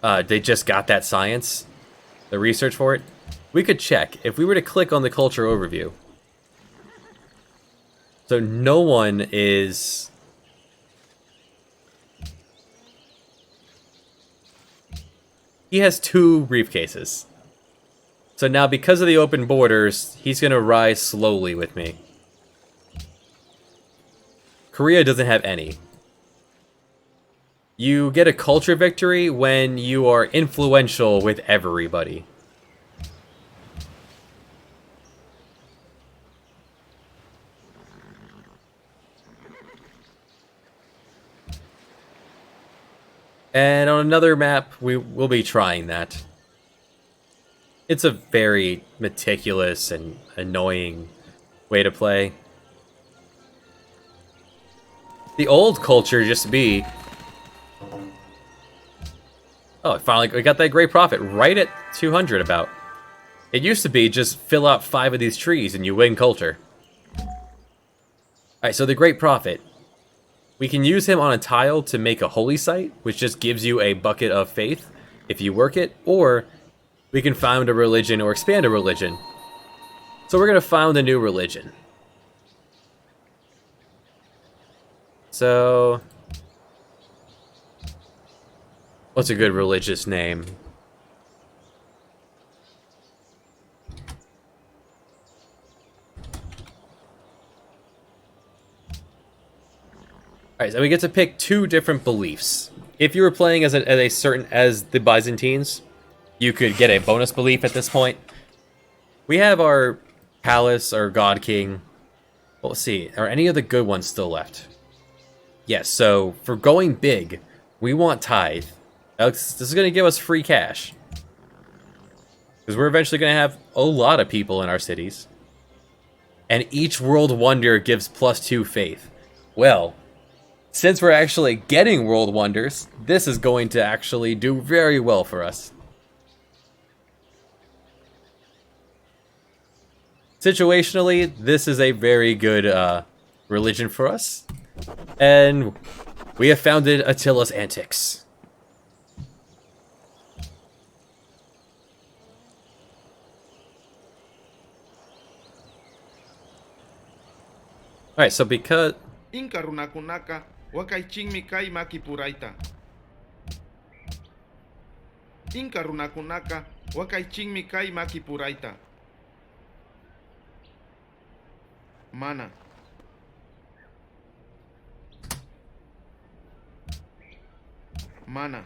they just got that science, the research for it. We could check. If we were to click on the culture overview. So no one is... He has 2 briefcases. So now because of the open borders, he's going to rise slowly with me. Korea doesn't have any. You get a culture victory when you are influential with everybody. And on another map, we will be trying that. It's a very meticulous and annoying way to play. The old culture used to be... Oh, finally we got that great profit right at 200 about. It used to be just fill out 5 of these trees and you win culture. Alright, so the great prophet. We can use him on a tile to make a holy site, which just gives you a bucket of faith if you work it, or we can found a religion or expand a religion. So we're going to found a new religion. So, what's a good religious name? Alright, so we get to pick 2 different beliefs. If you were playing as the Byzantines, you could get a bonus belief at this point. We have our palace, our god king. Well, let's see, are any of the good ones still left? Yes, so for going big, we want tithe. This is going to give us free cash. Because we're eventually going to have a lot of people in our cities. And each world wonder gives +2 faith. Well, since we're actually getting world wonders, this is going to actually do very well for us. Situationally, this is a very good religion for us. And we have founded Attila's Antics. Alright, so because... Inka runakunaka wakaychinmi kay makipurayta. Inka runakunaka wakaychinmi kay makipurayta. Mana. Mana.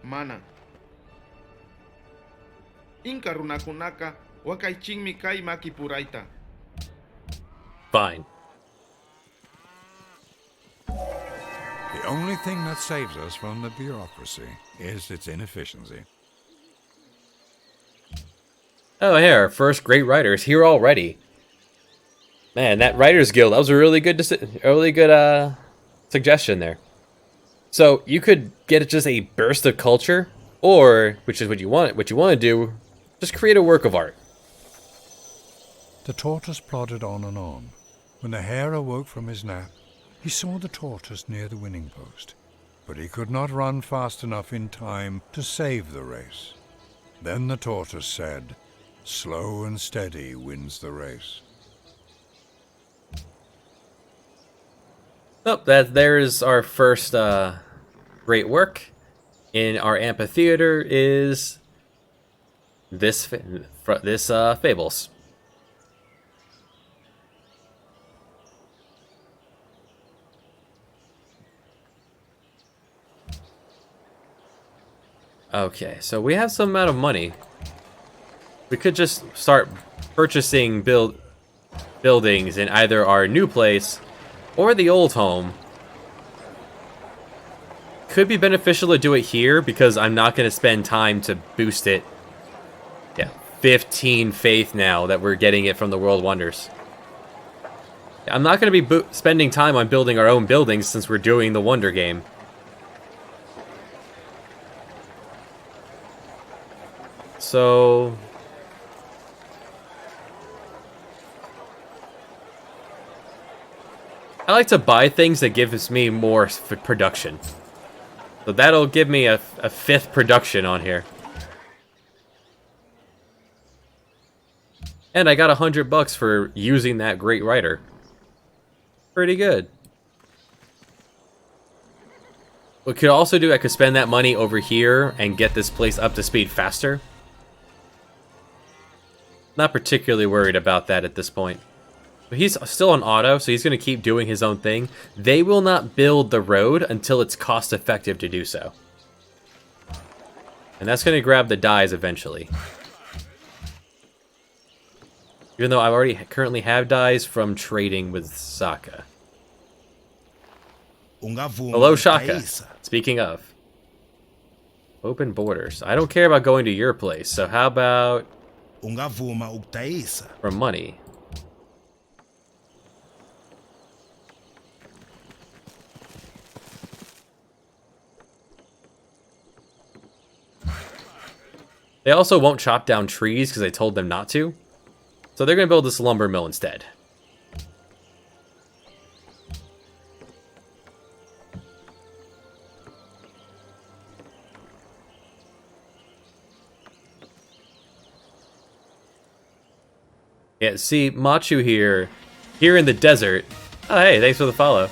Mana. Inka runakunaka wakaychinmi kay makipurayta. Fine. The only thing that saves us from the bureaucracy is its inefficiency. Oh, hey, our first great writer is here already. Man, that Writers Guild, that was a really good suggestion there. So you could get just a burst of culture, or, which is what you want to do, just create a work of art. The tortoise plodded on and on. When the hare awoke from his nap, he saw the tortoise near the winning post, but he could not run fast enough in time to save the race. Then the tortoise said, "Slow and steady wins the race." Oh, there's our first great work in our amphitheater is this Fables. Okay, so we have some amount of money. We could just start purchasing buildings in either our new place or the old home. Could be beneficial to do it here because I'm not going to spend time to boost it. Yeah, 15 faith now that we're getting it from the World Wonders. I'm not going to be spending time on building our own buildings since we're doing the Wonder game. So... I like to buy things that gives me more production. So that'll give me a 5th production on here. And I got $100 for using that great writer. Pretty good. What could also do, I could spend that money over here and get this place up to speed faster. Not particularly worried about that at this point. But he's still on auto, so he's going to keep doing his own thing. They will not build the road until it's cost effective to do so. And that's going to grab the dyes eventually. Even though I already currently have dyes from trading with Saka. Hello, Shaka. Speaking of. Open borders. I don't care about going to your place, so how about... for money? They also won't chop down trees because I told them not to. So they're going to build this lumber mill instead. Yeah, see, Machu here in the desert. Oh, hey, thanks for the follow.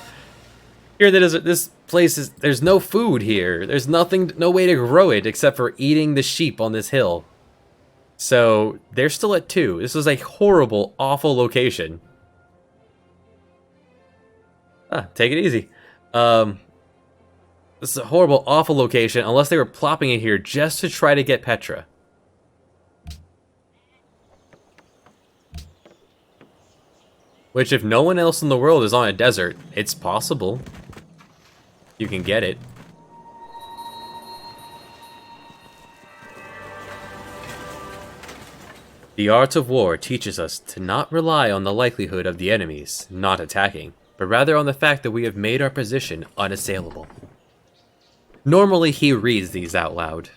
Here in the desert, this place is, there's no food here. There's nothing, no way to grow it except for eating the sheep on this hill. So they're still at 2. This is a horrible, awful location. Take it easy. This is a horrible, awful location unless they were plopping it here just to try to get Petra. Which, if no one else in the world is on a desert, it's possible. You can get it. The art of war teaches us to not rely on the likelihood of the enemies not attacking, but rather on the fact that we have made our position unassailable. Normally he reads these out loud.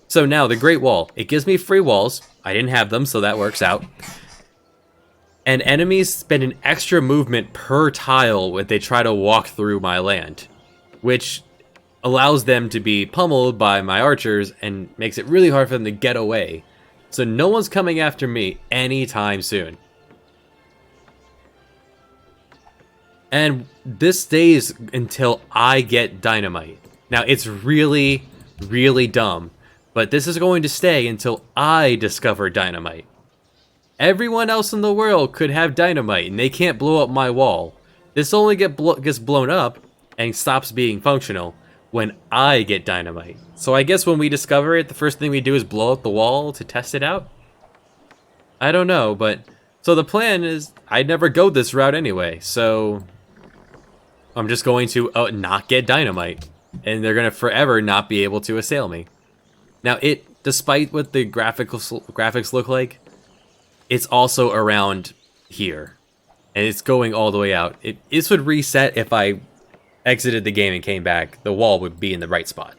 So now, the Great Wall. It gives me free walls. I didn't have them, so that works out. And enemies spend an extra movement per tile when they try to walk through my land, which allows them to be pummeled by my archers and makes it really hard for them to get away. So no one's coming after me anytime soon. And this stays until I get dynamite. Now, it's really, really dumb, but this is going to stay until I discover dynamite. Everyone else in the world could have dynamite, and they can't blow up my wall. This only gets blown up and stops being functional when I get dynamite. So I guess when we discover it, the first thing we do is blow up the wall to test it out? I don't know, but... So the plan is, I'd never go this route anyway, so... I'm just going to not get dynamite. And they're going to forever not be able to assail me. Now, despite what the graphics look like, it's also around here. And it's going all the way out. This would reset if I exited the game and came back. The wall would be in the right spot.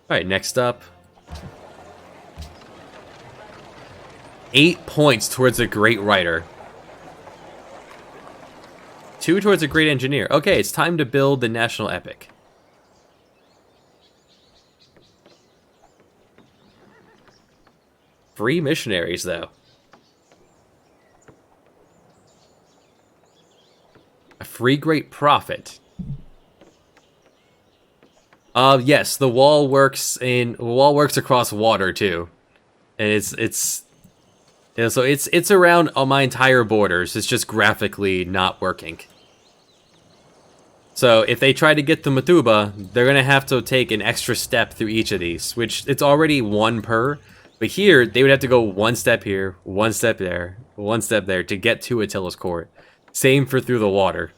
Alright, next up. 8 points towards a great writer. 2 towards a great engineer. Okay, it's time to build the national epic. Free missionaries, though. A free great prophet. Yes, the wall works across water too, and so it's around my entire borders. It's just graphically not working. So if they try to get the Matuba, they're going to have to take an extra step through each of these, which it's already one per. But here, they would have to go one step here, one step there, one step there to get to Attila's court. Same for through the water.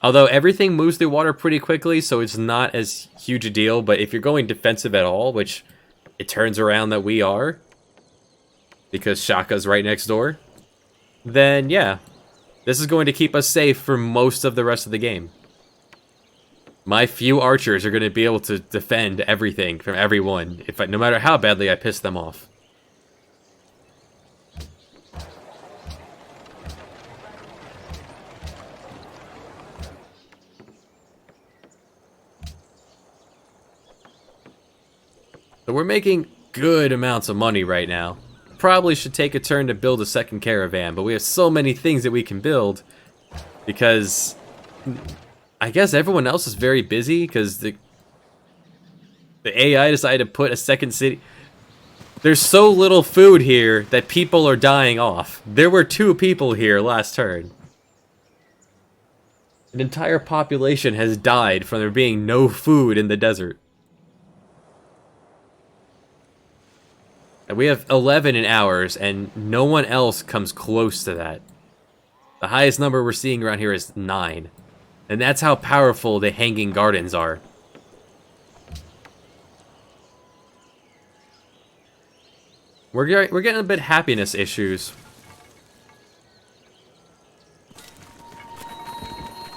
Although everything moves through water pretty quickly, so it's not as huge a deal. But if you're going defensive at all, which it turns around that we are, because Shaka's right next door, then yeah, this is going to keep us safe for most of the rest of the game. My few archers are going to be able to defend everything from everyone, no matter how badly I piss them off. So we're making good amounts of money right now. Probably should take a turn to build a second caravan, but we have so many things that we can build because I guess everyone else is very busy because the AI decided to put a second city. There's so little food here that people are dying off. There were 2 people here last turn. An entire population has died from there being no food in the desert. And we have 11 in ours, and no one else comes close to that. The highest number we're seeing around here is 9. And that's how powerful the Hanging Gardens are. We're getting a bit happiness issues.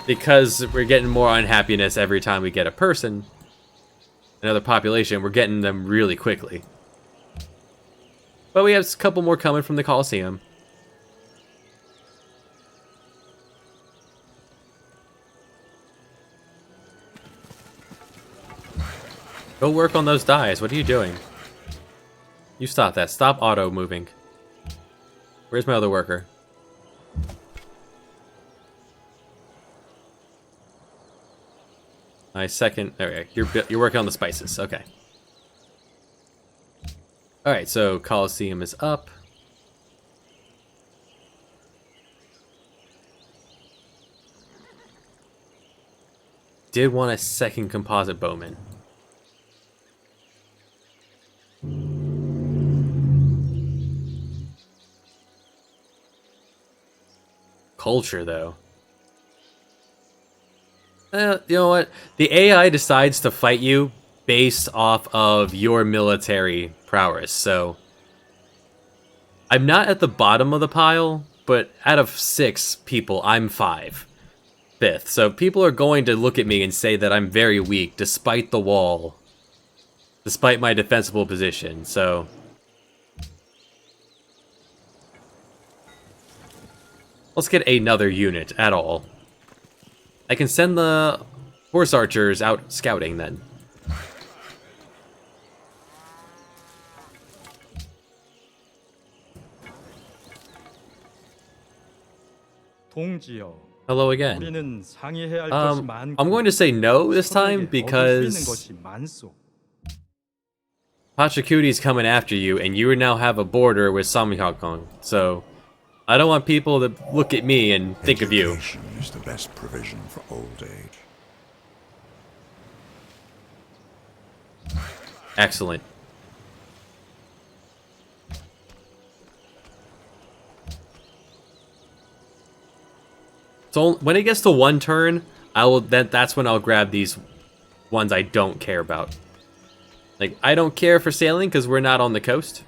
Because we're getting more unhappiness every time we get a person. Another population, we're getting them really quickly. But we have a couple more coming from the Colosseum. Go work on those dies. What are you doing? You stop that. Stop auto moving. Where's my other worker? My second. Okay, you're working on the spices. Okay. All right. So Colosseum is up. Did want a second composite bowman. Culture, though. You know what? The AI decides to fight you based off of your military prowess, so... I'm not at the bottom of the pile, but out of 6 people, I'm 5th. So people are going to look at me and say that I'm very weak, despite the wall. Despite my defensible position, so... Let's get another unit at all. I can send the horse archers out scouting then. 동지여, Hello again. 우리는 상의해야 할 것이 많고 I'm going to say no this time 서로에게 얻을 수 있는 because 것이 많소. Pachacuti's coming after you and you now have a border with Samihakong, so... I don't want people to look at me and think of you. Education is the best provision for old age. Excellent. So when it gets to 1 turn, that's when I'll grab these ones I don't care about. Like, I don't care for sailing because we're not on the coast.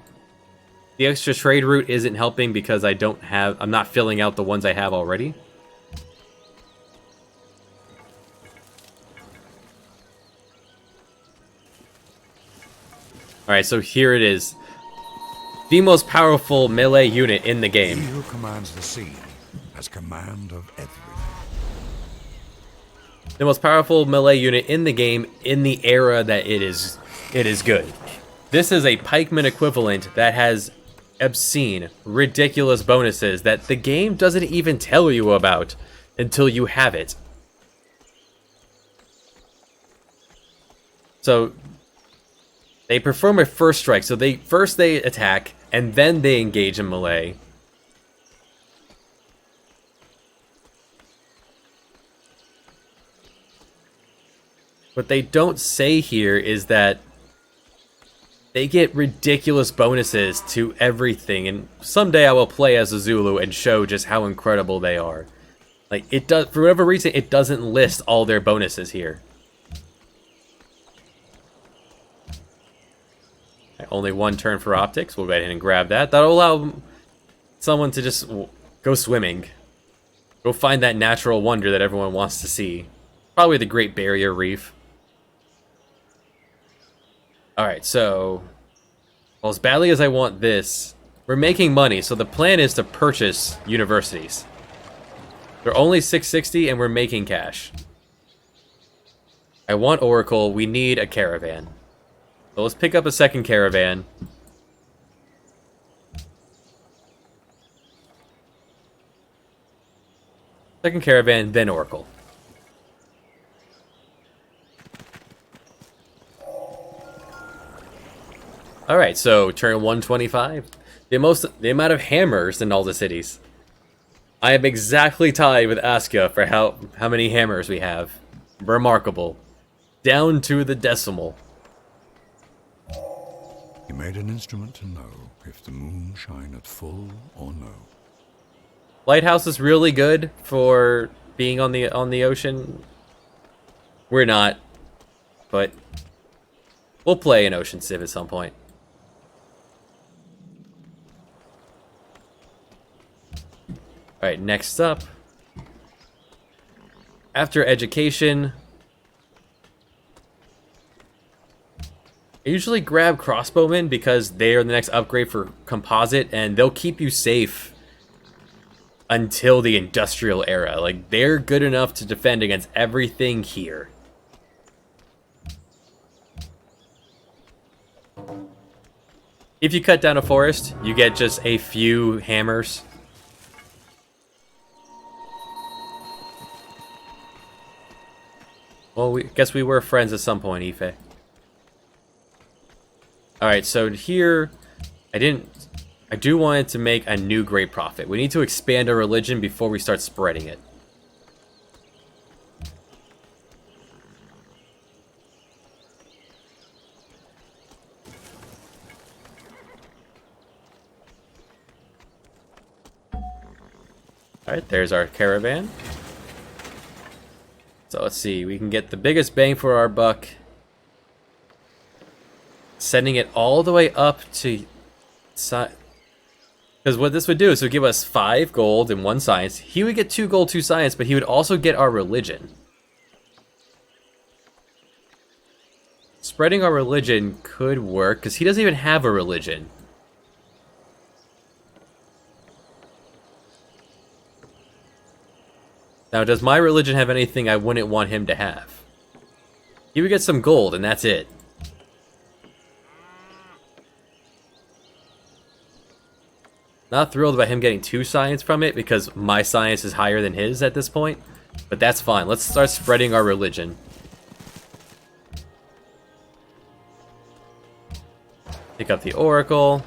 The extra trade route isn't helping because I'm not filling out the ones I have already. Alright, so here it is. The most powerful melee unit in the He game. who commands the sea has command of everything. The most powerful melee unit in the game in the era that it is good. This is a pikeman equivalent that has obscene, ridiculous bonuses that the game doesn't even tell you about until you have it. So they perform a first strike. So first they attack and then they engage in melee. what they don't say here is that they get ridiculous bonuses to everything, and someday I will play as a Zulu and show just how incredible they are. Like, it does, for whatever reason, it doesn't list all their bonuses here. Only one turn for optics. We'll go ahead and grab that. That'll allow someone to just go swimming. Go find that natural wonder that everyone wants to see. Probably the Great Barrier Reef. Alright, so... well, as badly as I want this, we're making money, so the plan is to purchase universities. They're only 660 and we're making cash. I want Oracle, we need a caravan. So let's pick up a second caravan. Second caravan, then Oracle. Alright, so turn 125. The amount of hammers in all the cities. I am exactly tied with Aska for how many hammers we have. Remarkable. Down to the decimal. He made an instrument to know if the moon shineth full or no. Lighthouse is really good for being on the ocean. We're not, but we'll play an ocean civ at some point. All right, next up, after education, I usually grab Crossbowmen because they are the next upgrade for composite, and they'll keep you safe until the industrial era. Like, they're good enough to defend against everything here. If you cut down a forest, you get just a few hammers. Well, guess we were friends at some point, Ife. Alright, so here, I do want it to make a new great prophet. We need to expand our religion before we start spreading it. Alright, there's our caravan. So let's see, we can get the biggest bang for our buck. Sending it all the way up to... because what this would do is it would give us 5 gold and 1 science. He would get 2 gold, 2 science, but he would also get our religion. Spreading our religion could work, because he doesn't even have a religion. Now, does my religion have anything I wouldn't want him to have? He would get some gold, and that's it. Not thrilled about him getting 2 science from it, because my science is higher than his at this point. But that's fine. Let's start spreading our religion. Pick up the Oracle.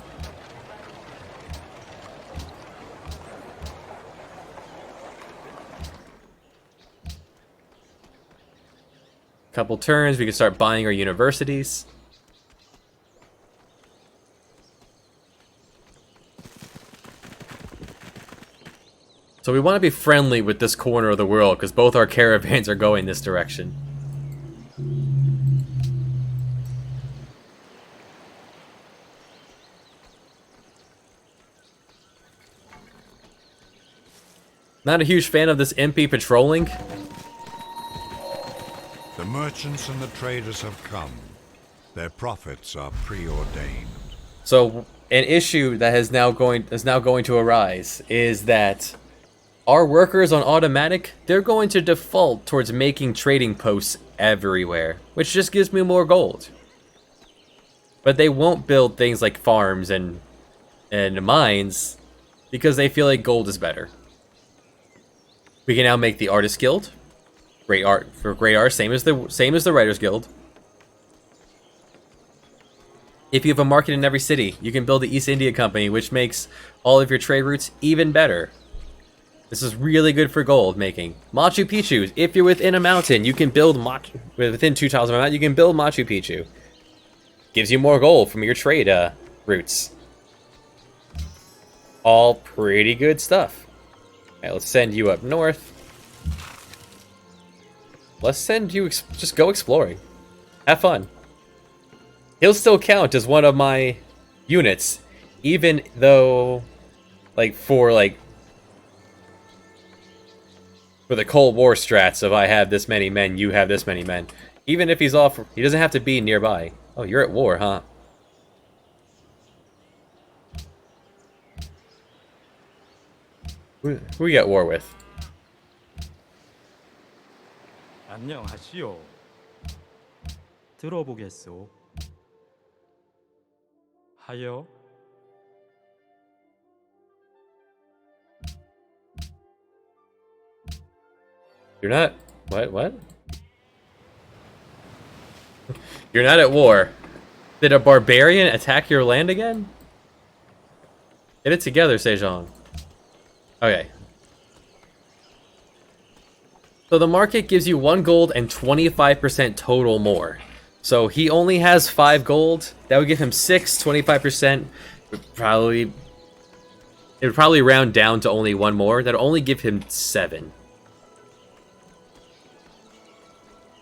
Couple turns, we can start buying our universities. So we want to be friendly with this corner of the world, because both our caravans are going this direction. Not a huge fan of this MP patrolling. The merchants and the traders have come. Their profits are preordained. So an issue that is now going to arise is that our workers on automatic, they're going to default towards making trading posts everywhere, which just gives me more gold. But they won't build things like farms and mines because they feel like gold is better. We can now make the Artist Guild. Great art for great art, same as the Writers Guild. If you have a market in every city, you can build the East India Company, which makes all of your trade routes even better. This is really good for gold making. Machu Picchu. If you're within a mountain, you can build within 2 tiles of a mountain, you can build Machu Picchu. Gives you more gold from your trade routes. All pretty good stuff. Alright, let's send you up north. Let's send you just go exploring. Have fun. He'll still count as one of my units, even though, for the Cold War strats of I have this many men, you have this many men. Even if he's off, he doesn't have to be nearby. Oh, you're at war, huh? Who we got war with? 안녕하시오. 들어보겠소. 하여. You're not... What? You're not at war. Did a barbarian attack your land again? Get it together, Sejong. Okay. So the market gives you 1 gold and 25% total more. So he only has 5 gold. That would give him 6, 25%. It would probably round down to only 1 more. That would only give him 7.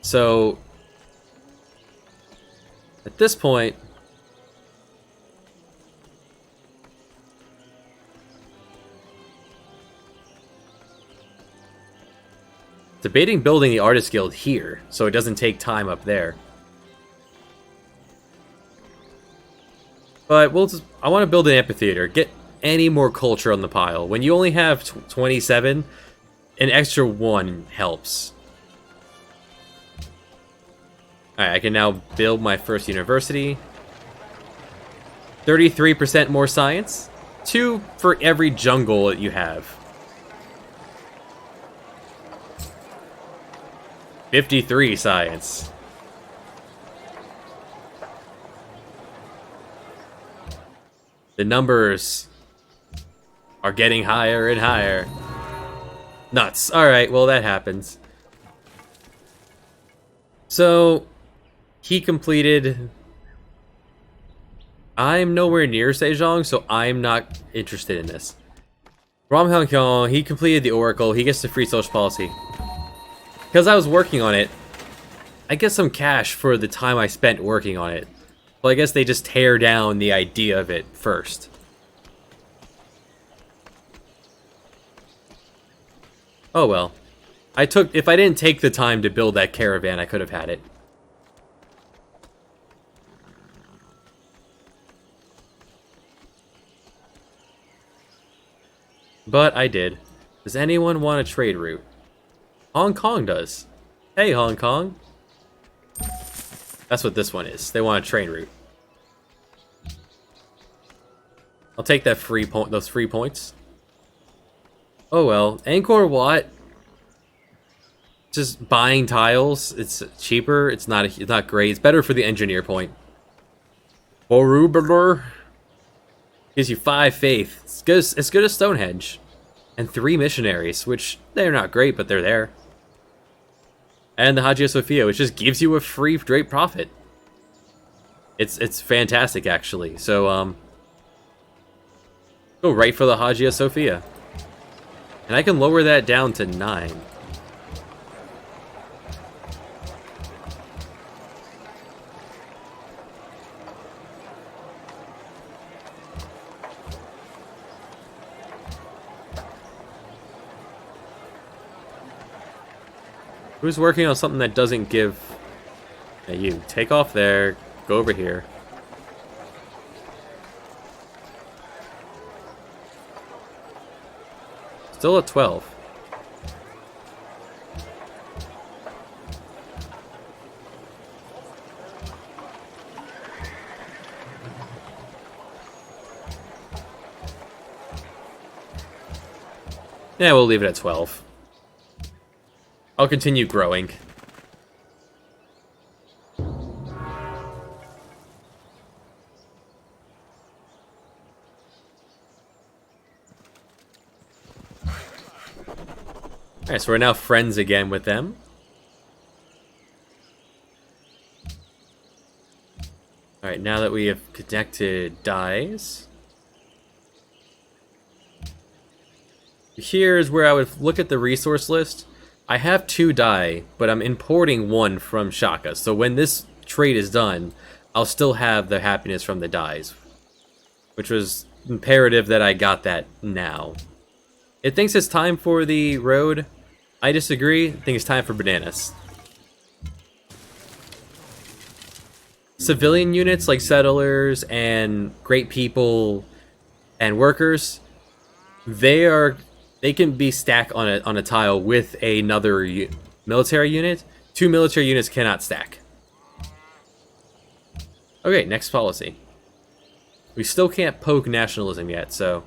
So at this point, debating building the Artist Guild here, so it doesn't take time up there. But I want to build an amphitheater. Get any more culture on the pile. When you only have 27, an extra 1 helps. Alright, I can now build my first university. 33% more science. 2 for every jungle that you have. 53 science. The numbers are getting higher and higher. Nuts. Alright, well that happens. So, he completed... I'm nowhere near Sejong, so I'm not interested in this. Ram Hyung Kyung, he completed the Oracle, he gets the free social policy. Because I was working on it, I get some cash for the time I spent working on it. Well, I guess they just tear down the idea of it first. Oh well. If I didn't take the time to build that caravan, I could have had it. But I did. Does anyone want a trade route? Hong Kong does. Hey, Hong Kong. That's what this one is. They want a trade route. I'll take that those free points. Oh well. Angkor Wat. Just buying tiles. It's cheaper. It's not great. It's better for the engineer point. Borobudur gives you 5 faith. It's good as Stonehenge. And 3 missionaries, which they're not great, but they're there. And the Hagia Sophia, which just gives you a free straight profit. It's fantastic, actually. So, go right for the Hagia Sophia. And I can lower that down to 9. Who's working on something that doesn't give... Yeah, you. Take off there. Go over here. Still at 12. Yeah, we'll leave it at 12. I'll continue growing. Alright, so we're now friends again with them. Alright, now that we have connected dyes. Here's where I would look at the resource list. I have 2 dye, but I'm importing 1 from Shaka. So when this trade is done, I'll still have the happiness from the dyes. Which was imperative that I got that now. It thinks it's time for the road. I disagree. I think it's time for bananas. Civilian units like settlers and great people and workers, they can be stacked on a tile with another military unit. 2 military units cannot stack. Okay, next policy. We still can't poke nationalism yet, so,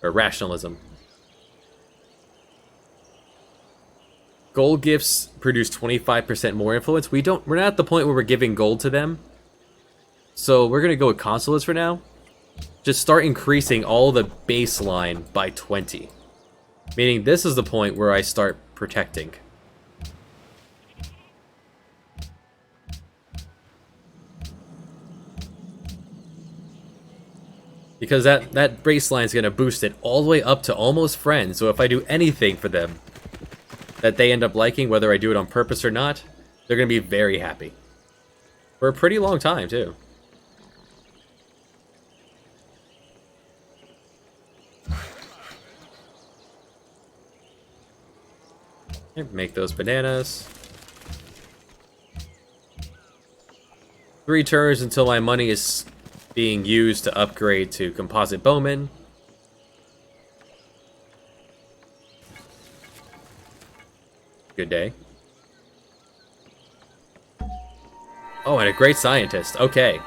or rationalism. Gold gifts produce 25% more influence. We're not at the point where we're giving gold to them. So we're gonna go with consulates for now. Just start increasing all the baseline by 20. Meaning this is the point where I start protecting. Because that baseline is gonna boost it all the way up to almost friends. So if I do anything for them that they end up liking, whether I do it on purpose or not, they're gonna be very happy. For a pretty long time too. Make those bananas. 3 turns until my money is being used to upgrade to composite bowmen. Good day. Oh, and a great scientist. Okay.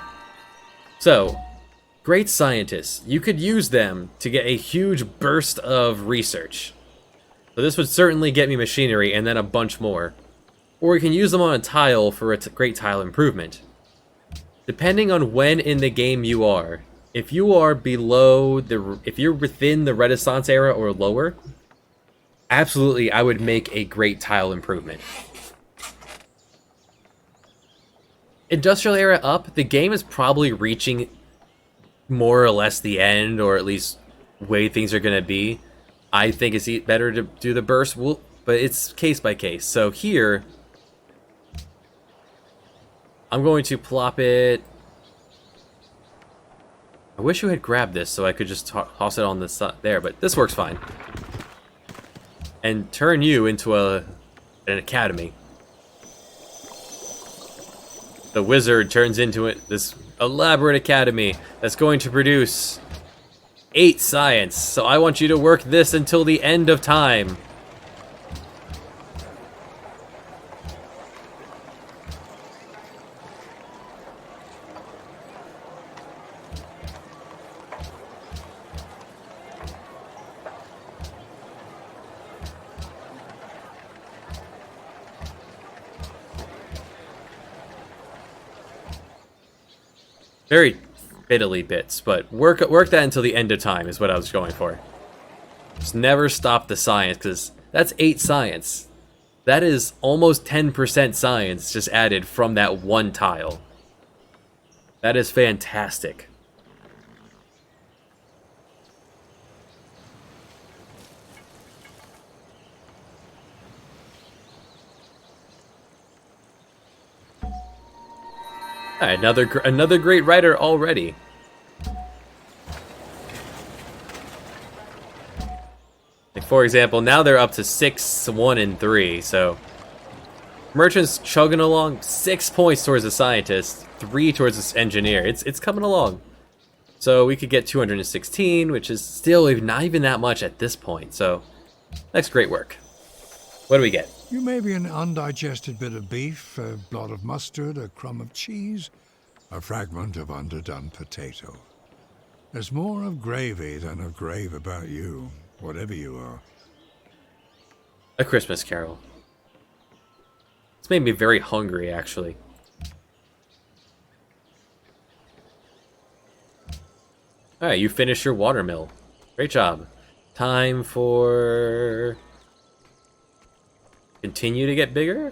So, great scientists. You could use them to get a huge burst of research. So this would certainly get me machinery and then a bunch more. Or you can use them on a tile for a great tile improvement. Depending on when in the game you are, if you are if you're within the Renaissance era or lower, absolutely I would make a great tile improvement. Industrial era up, the game is probably reaching more or less the end, or at least way things are going to be. I think it's better to do the burst, but it's case by case. So here, I'm going to plop it. I wish you had grabbed this so I could just toss it on the side there, but this works fine. And turn you into an academy. The wizard turns into this elaborate academy that's going to produce 8 science. So I want you to work this until the end of time. Very fiddly bits, but work that until the end of time is what I was going for. Just never stop the science, because that's 8 science. That is almost 10% science just added from that one tile. That is fantastic. Alright, another great writer already. Like for example, now they're up to 6, 1, and 3. So merchant's chugging along. 6 points towards the scientist, 3 towards this engineer. It's coming along. So we could get 216, which is still not even that much at this point. So that's great work. What do we get? You may be an undigested bit of beef, a blot of mustard, a crumb of cheese, a fragment of underdone potato. There's more of gravy than of grave about you, whatever you are. A Christmas Carol. It's made me very hungry, actually. Alright, you finished your watermill. Great job. Time for continue to get bigger?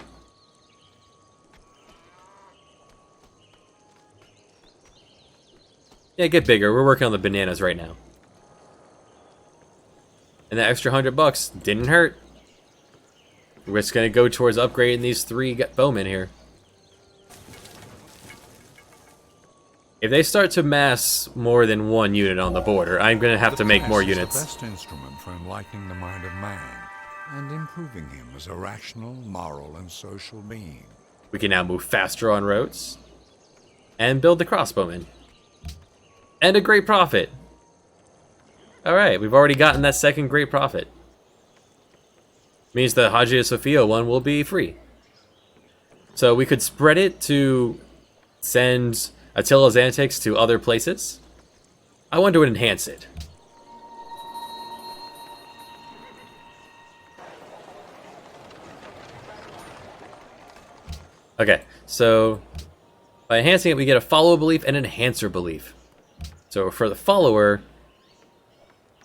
Yeah, get bigger. We're working on the bananas right now. And that extra $100 didn't hurt. We're just gonna go towards upgrading these 3 bowmen here. If they start to mass more than 1 unit on the border, I'm gonna have to make more The units. best instrument for enlightening the mind of man and improving him as a rational, moral, and social being. We can now move faster on roads. And build the crossbowmen. And a great prophet. Alright, we've already gotten that second great prophet. Means the Hagia Sophia one will be free. So we could spread it to send Attila's antics to other places. I want to enhance it. Okay, so by enhancing it, we get a follow belief and an enhancer belief. So for the follower,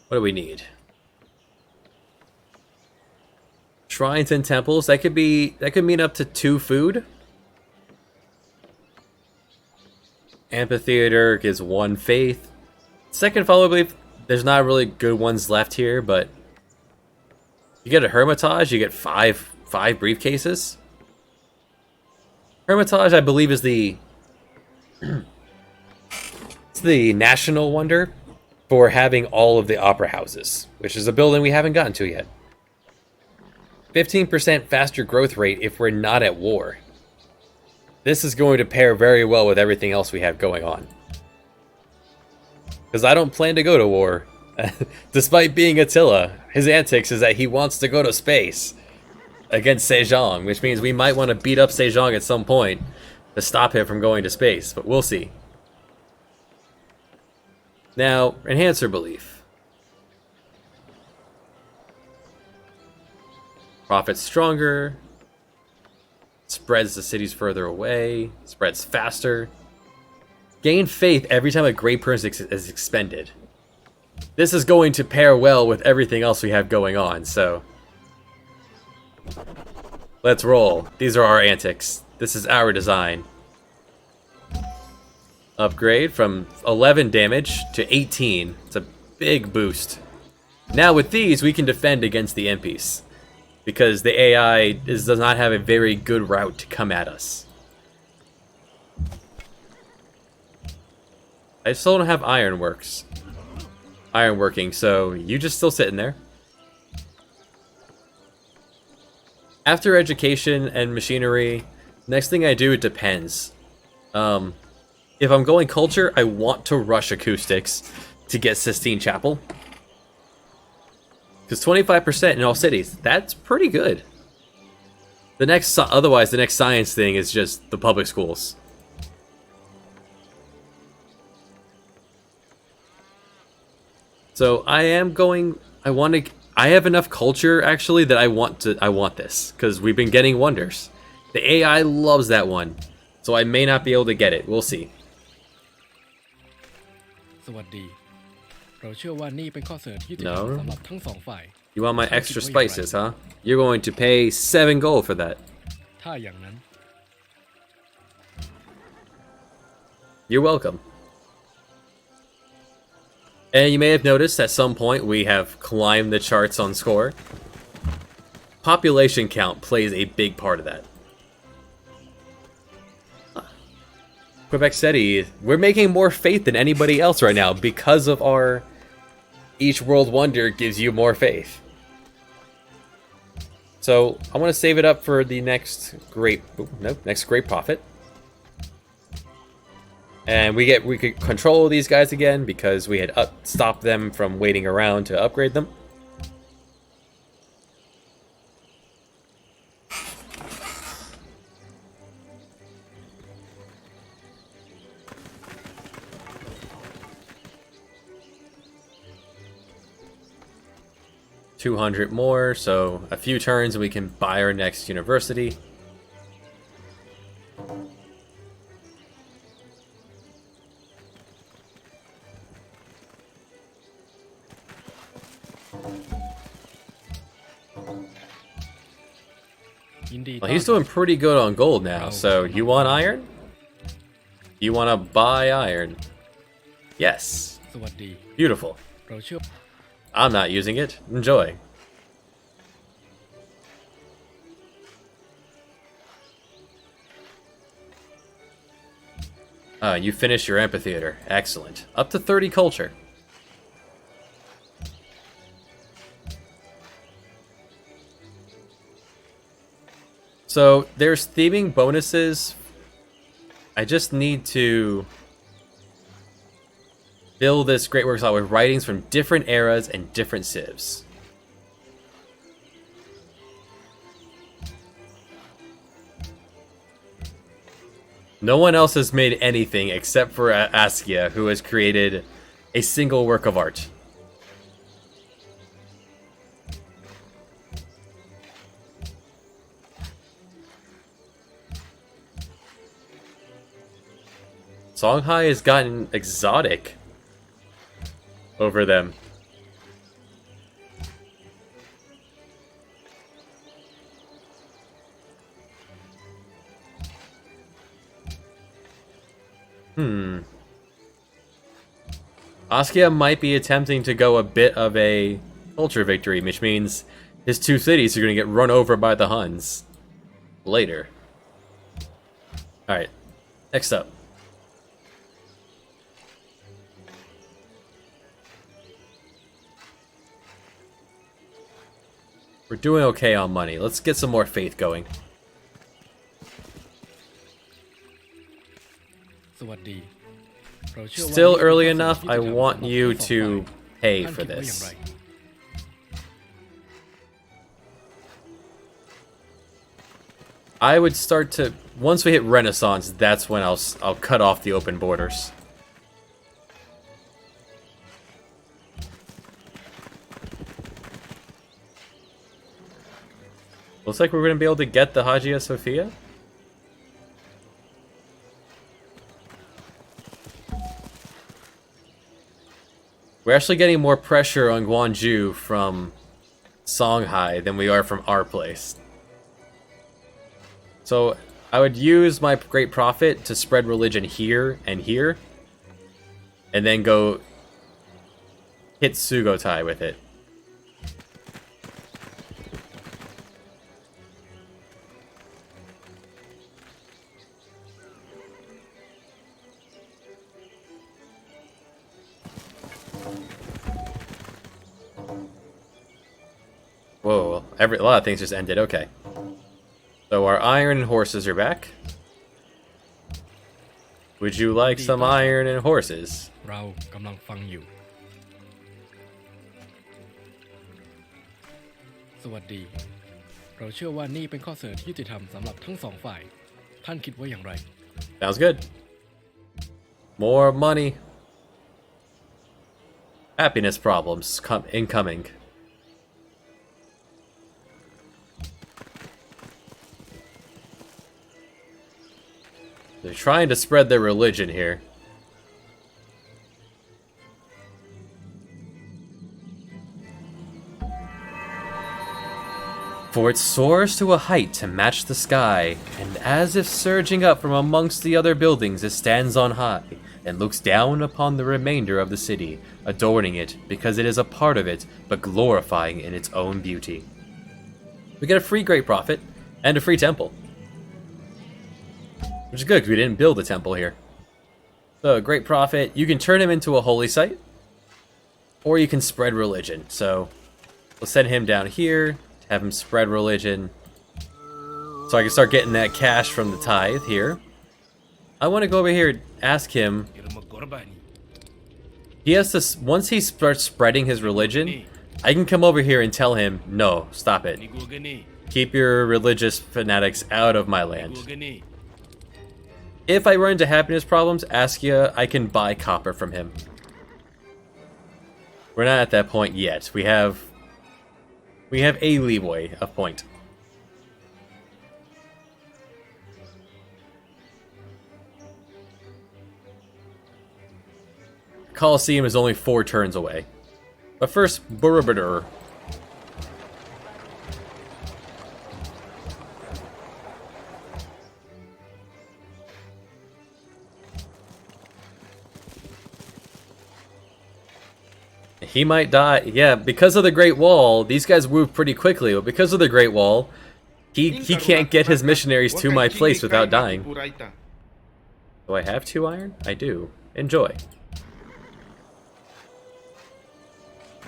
what do we need? Shrines and temples. That could mean up to 2 food. Amphitheater gives 1 faith. Second follow belief, there's not really good ones left here, but you get a Hermitage, you get 5 briefcases. Hermitage, I believe, is the it's the national wonder for having all of the opera houses, which is a building we haven't gotten to yet. 15% faster growth rate if we're not at war. This is going to pair very well with everything else we have going on. Because I don't plan to go to war. Despite being Attila, his antics is that he wants to go to space against Sejong, which means we might want to beat up Sejong at some point to stop him from going to space, but we'll see. Now, enhancer belief. Profit's stronger. Spreads the cities further away. Spreads faster. Gain faith every time a great person is expended. This is going to pair well with everything else we have going on, so let's roll. These are our antics. This is our design. Upgrade from 11 damage to 18. It's a big boost. Now with these, we can defend against the MPs, because the AI does not have a very good route to come at us. I still don't have ironworking, so you just still sitting there. After education and machinery, next thing I do, it depends. If I'm going culture, I want to rush acoustics to get Sistine Chapel. Because 25% in all cities, that's pretty good. Otherwise, the next science thing is just the public schools. So I have enough culture actually that I want this, because we've been getting wonders. The AI loves that one, so I may not be able to get it. We'll see. สวัสดี เราเชื่อว่านี่เป็นข้อเสนอที่ยุติธรรม No. สำหรับทั้งสองฝ่าย You want my extra spices, huh? You're going to pay 7 gold for that. ถ้าอย่างนั้น You're welcome. And you may have noticed at some point we have climbed the charts on score. Population count plays a big part of that. Quebec City, we're making more faith than anybody else right now because of our each world wonder gives you more faith. So I want to save it up for the next great prophet. And we could control these guys again because we had stopped them from waiting around to upgrade them. $200 more, so a few turns and we can buy our next university. ยินดี Well, he's doing pretty good on gold now, so you want iron? You want to buy iron? Yes. สวัสดี Beautiful. เราเชื่อ I'm not using it. Enjoy. You finished your amphitheater. Excellent. Up to 30 culture. So, there's theming bonuses. I just need to build this great works out with writings from different eras and different civs. No one else has made anything except for Askia, who has created a single work of art. Songhai has gotten exotic over them. Askia might be attempting to go a bit of a culture victory, which means his 2 cities are going to get run over by the Huns later. Alright, next up. We're doing okay on money. Let's get some more faith going. สวัสดีเราเชื่อว่า Still นี่เป็น early ข้อเสนอ enough. ที่ I ยุติธรรม want สำหรับ you ทั้งสอง to ฝ่าย pay ท่าน for คิดว่าอย่างไร this. I would start to once we hit Renaissance. That's when I'll cut off the open borders. Looks like we're going to be able to get the Hagia Sophia. We're actually getting more pressure on Guangzhou from Songhai than we are from our place. So I would use my Great Prophet to spread religion here, and then go hit Sughotai with it. Whoa, a lot of things just ended. Okay. So our iron and horses are back. Would you like some iron and horses? เรากำลังฟังอยู่ สวัสดี เราเชื่อว่านี่เป็นข้อเสนอที่ยุติธรรมสำหรับทั้งสองฝ่าย ท่านคิดว่าอย่างไร Sounds good. More money. Happiness problems incoming. They're trying to spread their religion here. For it soars to a height to match the sky, and as if surging up from amongst the other buildings it stands on high, and looks down upon the remainder of the city, adorning it because it is a part of it, but glorifying in its own beauty. We get a free Great Prophet, and a free temple. Which is good, because we didn't build a temple here. So, Great Prophet, you can turn him into a holy site, or you can spread religion. So, we'll send him down here, to have him spread religion, so I can start getting that cash from the tithe here. I want to go over here and ask him. He has to, once he starts spreading his religion, I can come over here and tell him, no, stop it. Keep your religious fanatics out of my land. If I run into happiness problems, Askia, I can buy copper from him. We're not at that point yet. We have a leeway of point. Colosseum is only 4 turns away. But first, Borobudur. He might die. Yeah, because of the Great Wall, these guys move pretty quickly, but because of the Great Wall, he can't get his missionaries to my place without dying. Do I have 2 iron? I do. Enjoy.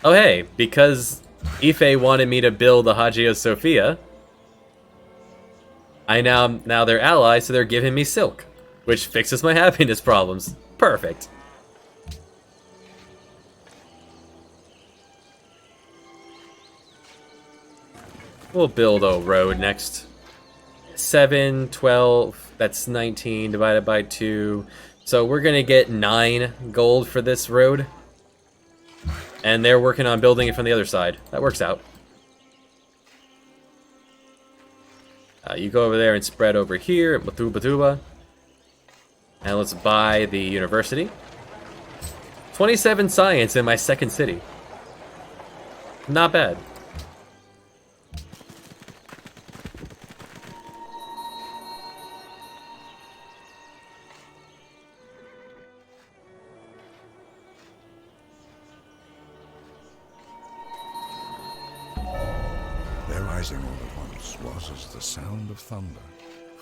Oh hey, because Ife wanted me to build the Hagia Sophia, I now they're allies, so they're giving me silk, which fixes my happiness problems. Perfect. We'll build a road next. 7, 12, that's 19 divided by 2. So we're gonna get 9 gold for this road. And they're working on building it from the other side. That works out. You go over there and spread over here at Batuba. And let's buy the university. 27 science in my second city. Not bad. Their rising all at once was as the sound of thunder,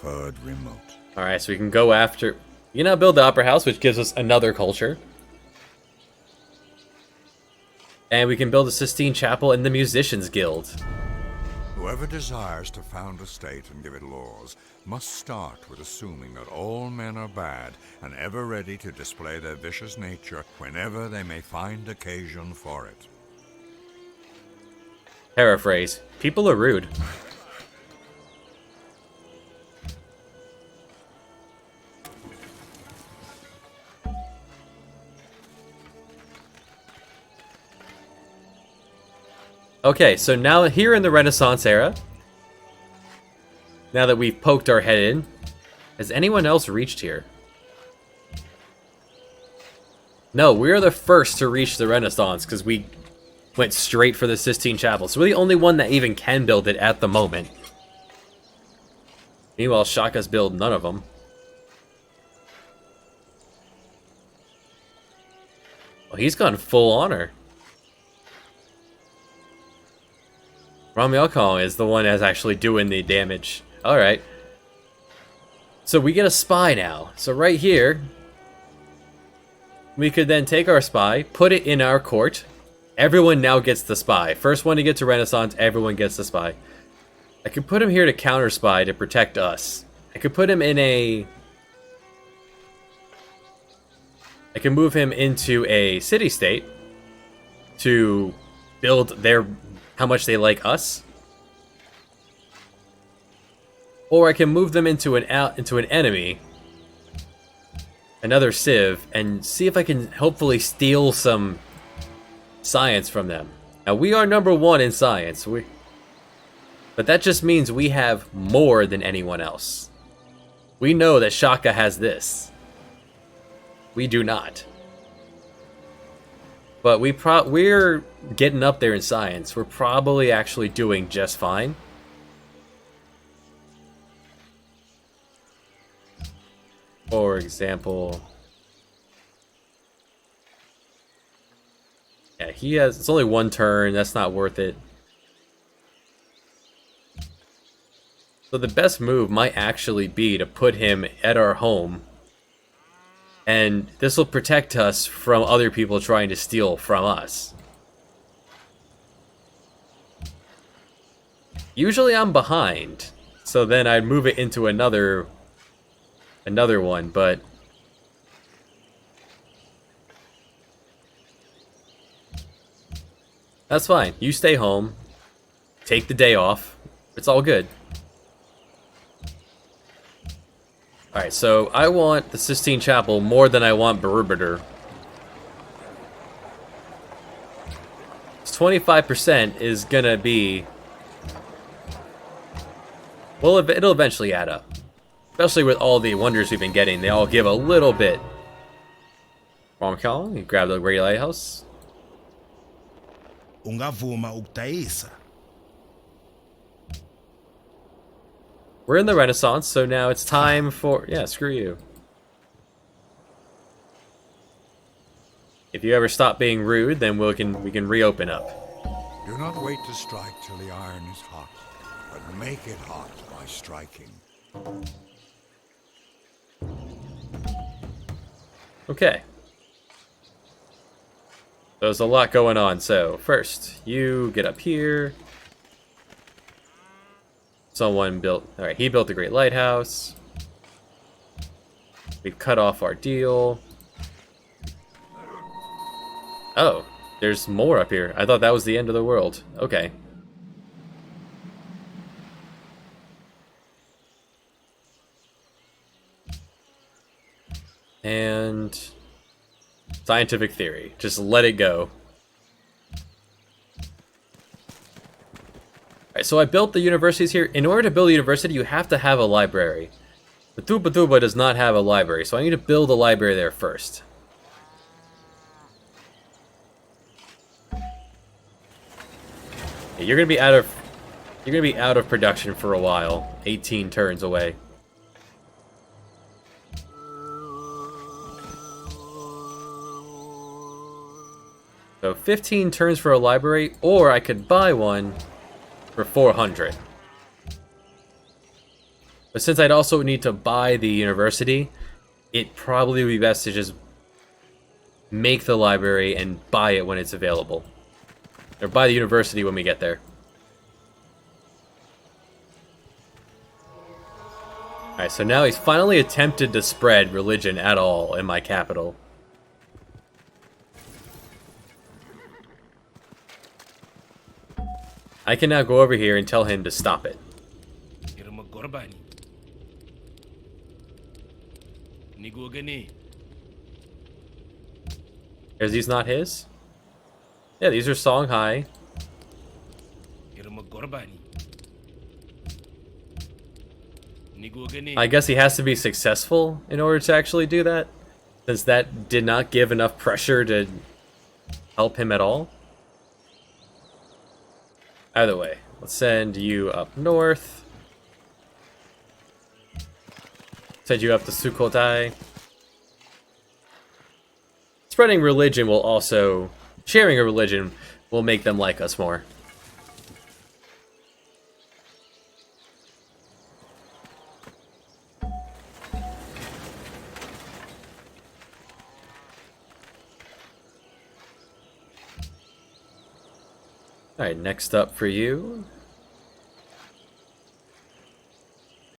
heard remote. Alright, so we can go after... You know, build the Opera House, which gives us another culture. And we can build a Sistine Chapel in the Musicians Guild. Whoever desires to found a state and give it laws must start with assuming that all men are bad and ever ready to display their vicious nature whenever they may find occasion for it. Paraphrase. People are rude. Okay, so now here in the Renaissance era, now that we've poked our head in, has anyone else reached here? No, we're the first to reach the Renaissance because we went straight for the Sistine Chapel. So we're the only one that even can build it at the moment. Meanwhile, Shaka's build none of them. Well, he's gone full honor. Ramyakong is the one that's actually doing the damage. Alright. So we get a spy now. So right here, we could then take our spy, put it in our court. Everyone now gets the spy. First one to get to Renaissance, everyone gets the spy. I could put him here to counter spy to protect us. I could put him in a... I can move him into a city-state to build their... how much they like us. Or I can move them into an enemy, another civ, and see if I can hopefully steal some science from them. Now we are number 1 in science, but that just means we have more than anyone else. We know that Shaka has this. We do not. But we're getting up there in science. We're probably actually doing just fine. For example... Yeah, he has... It's only 1 turn. That's not worth it. So the best move might actually be to put him at our home. And this will protect us from other people trying to steal from us. Usually I'm behind, so then I'd move it into another one, but that's fine. You stay home, take the day off. It's all good. Alright, so I want the Sistine Chapel more than I want Barubadar. 25% is gonna be... Well, it'll eventually add up. Especially with all the wonders we've been getting, they all give a little bit. Ramkal, you grab the Great Lighthouse. Ungavuma ukutayisa. We're in the Renaissance, so now it's time for... Yeah, screw you. If you ever stop being rude, then we can reopen up. Do not wait to strike till the iron is hot, but make it hot by striking. Okay. There's a lot going on, so first, you get up here. Someone built... Alright, he built a great lighthouse. We've cut off our deal. Oh, there's more up here. I thought that was the end of the world. Okay. And... scientific theory. Just let it go. Alright, so I built the universities here. In order to build a university, you have to have a library. But Tuba does not have a library, so I need to build a library there first. Yeah, you're gonna be out of production for a while. 18 turns away. So 15 turns for a library, or I could buy one for 400. But since I'd also need to buy the university, it probably would be best to just make the library and buy it when it's available. Or buy the university when we get there. Alright, so now he's finally attempted to spread religion at all in my capital. I can now go over here and tell him to stop it. Are these not his? Yeah, these are Songhai. I guess he has to be successful in order to actually do that, since that did not give enough pressure to help him at all. Either way, let's send you up north. Send you up to Sukhothai. Spreading religion will also... sharing a religion will make them like us more. Alright, next up for you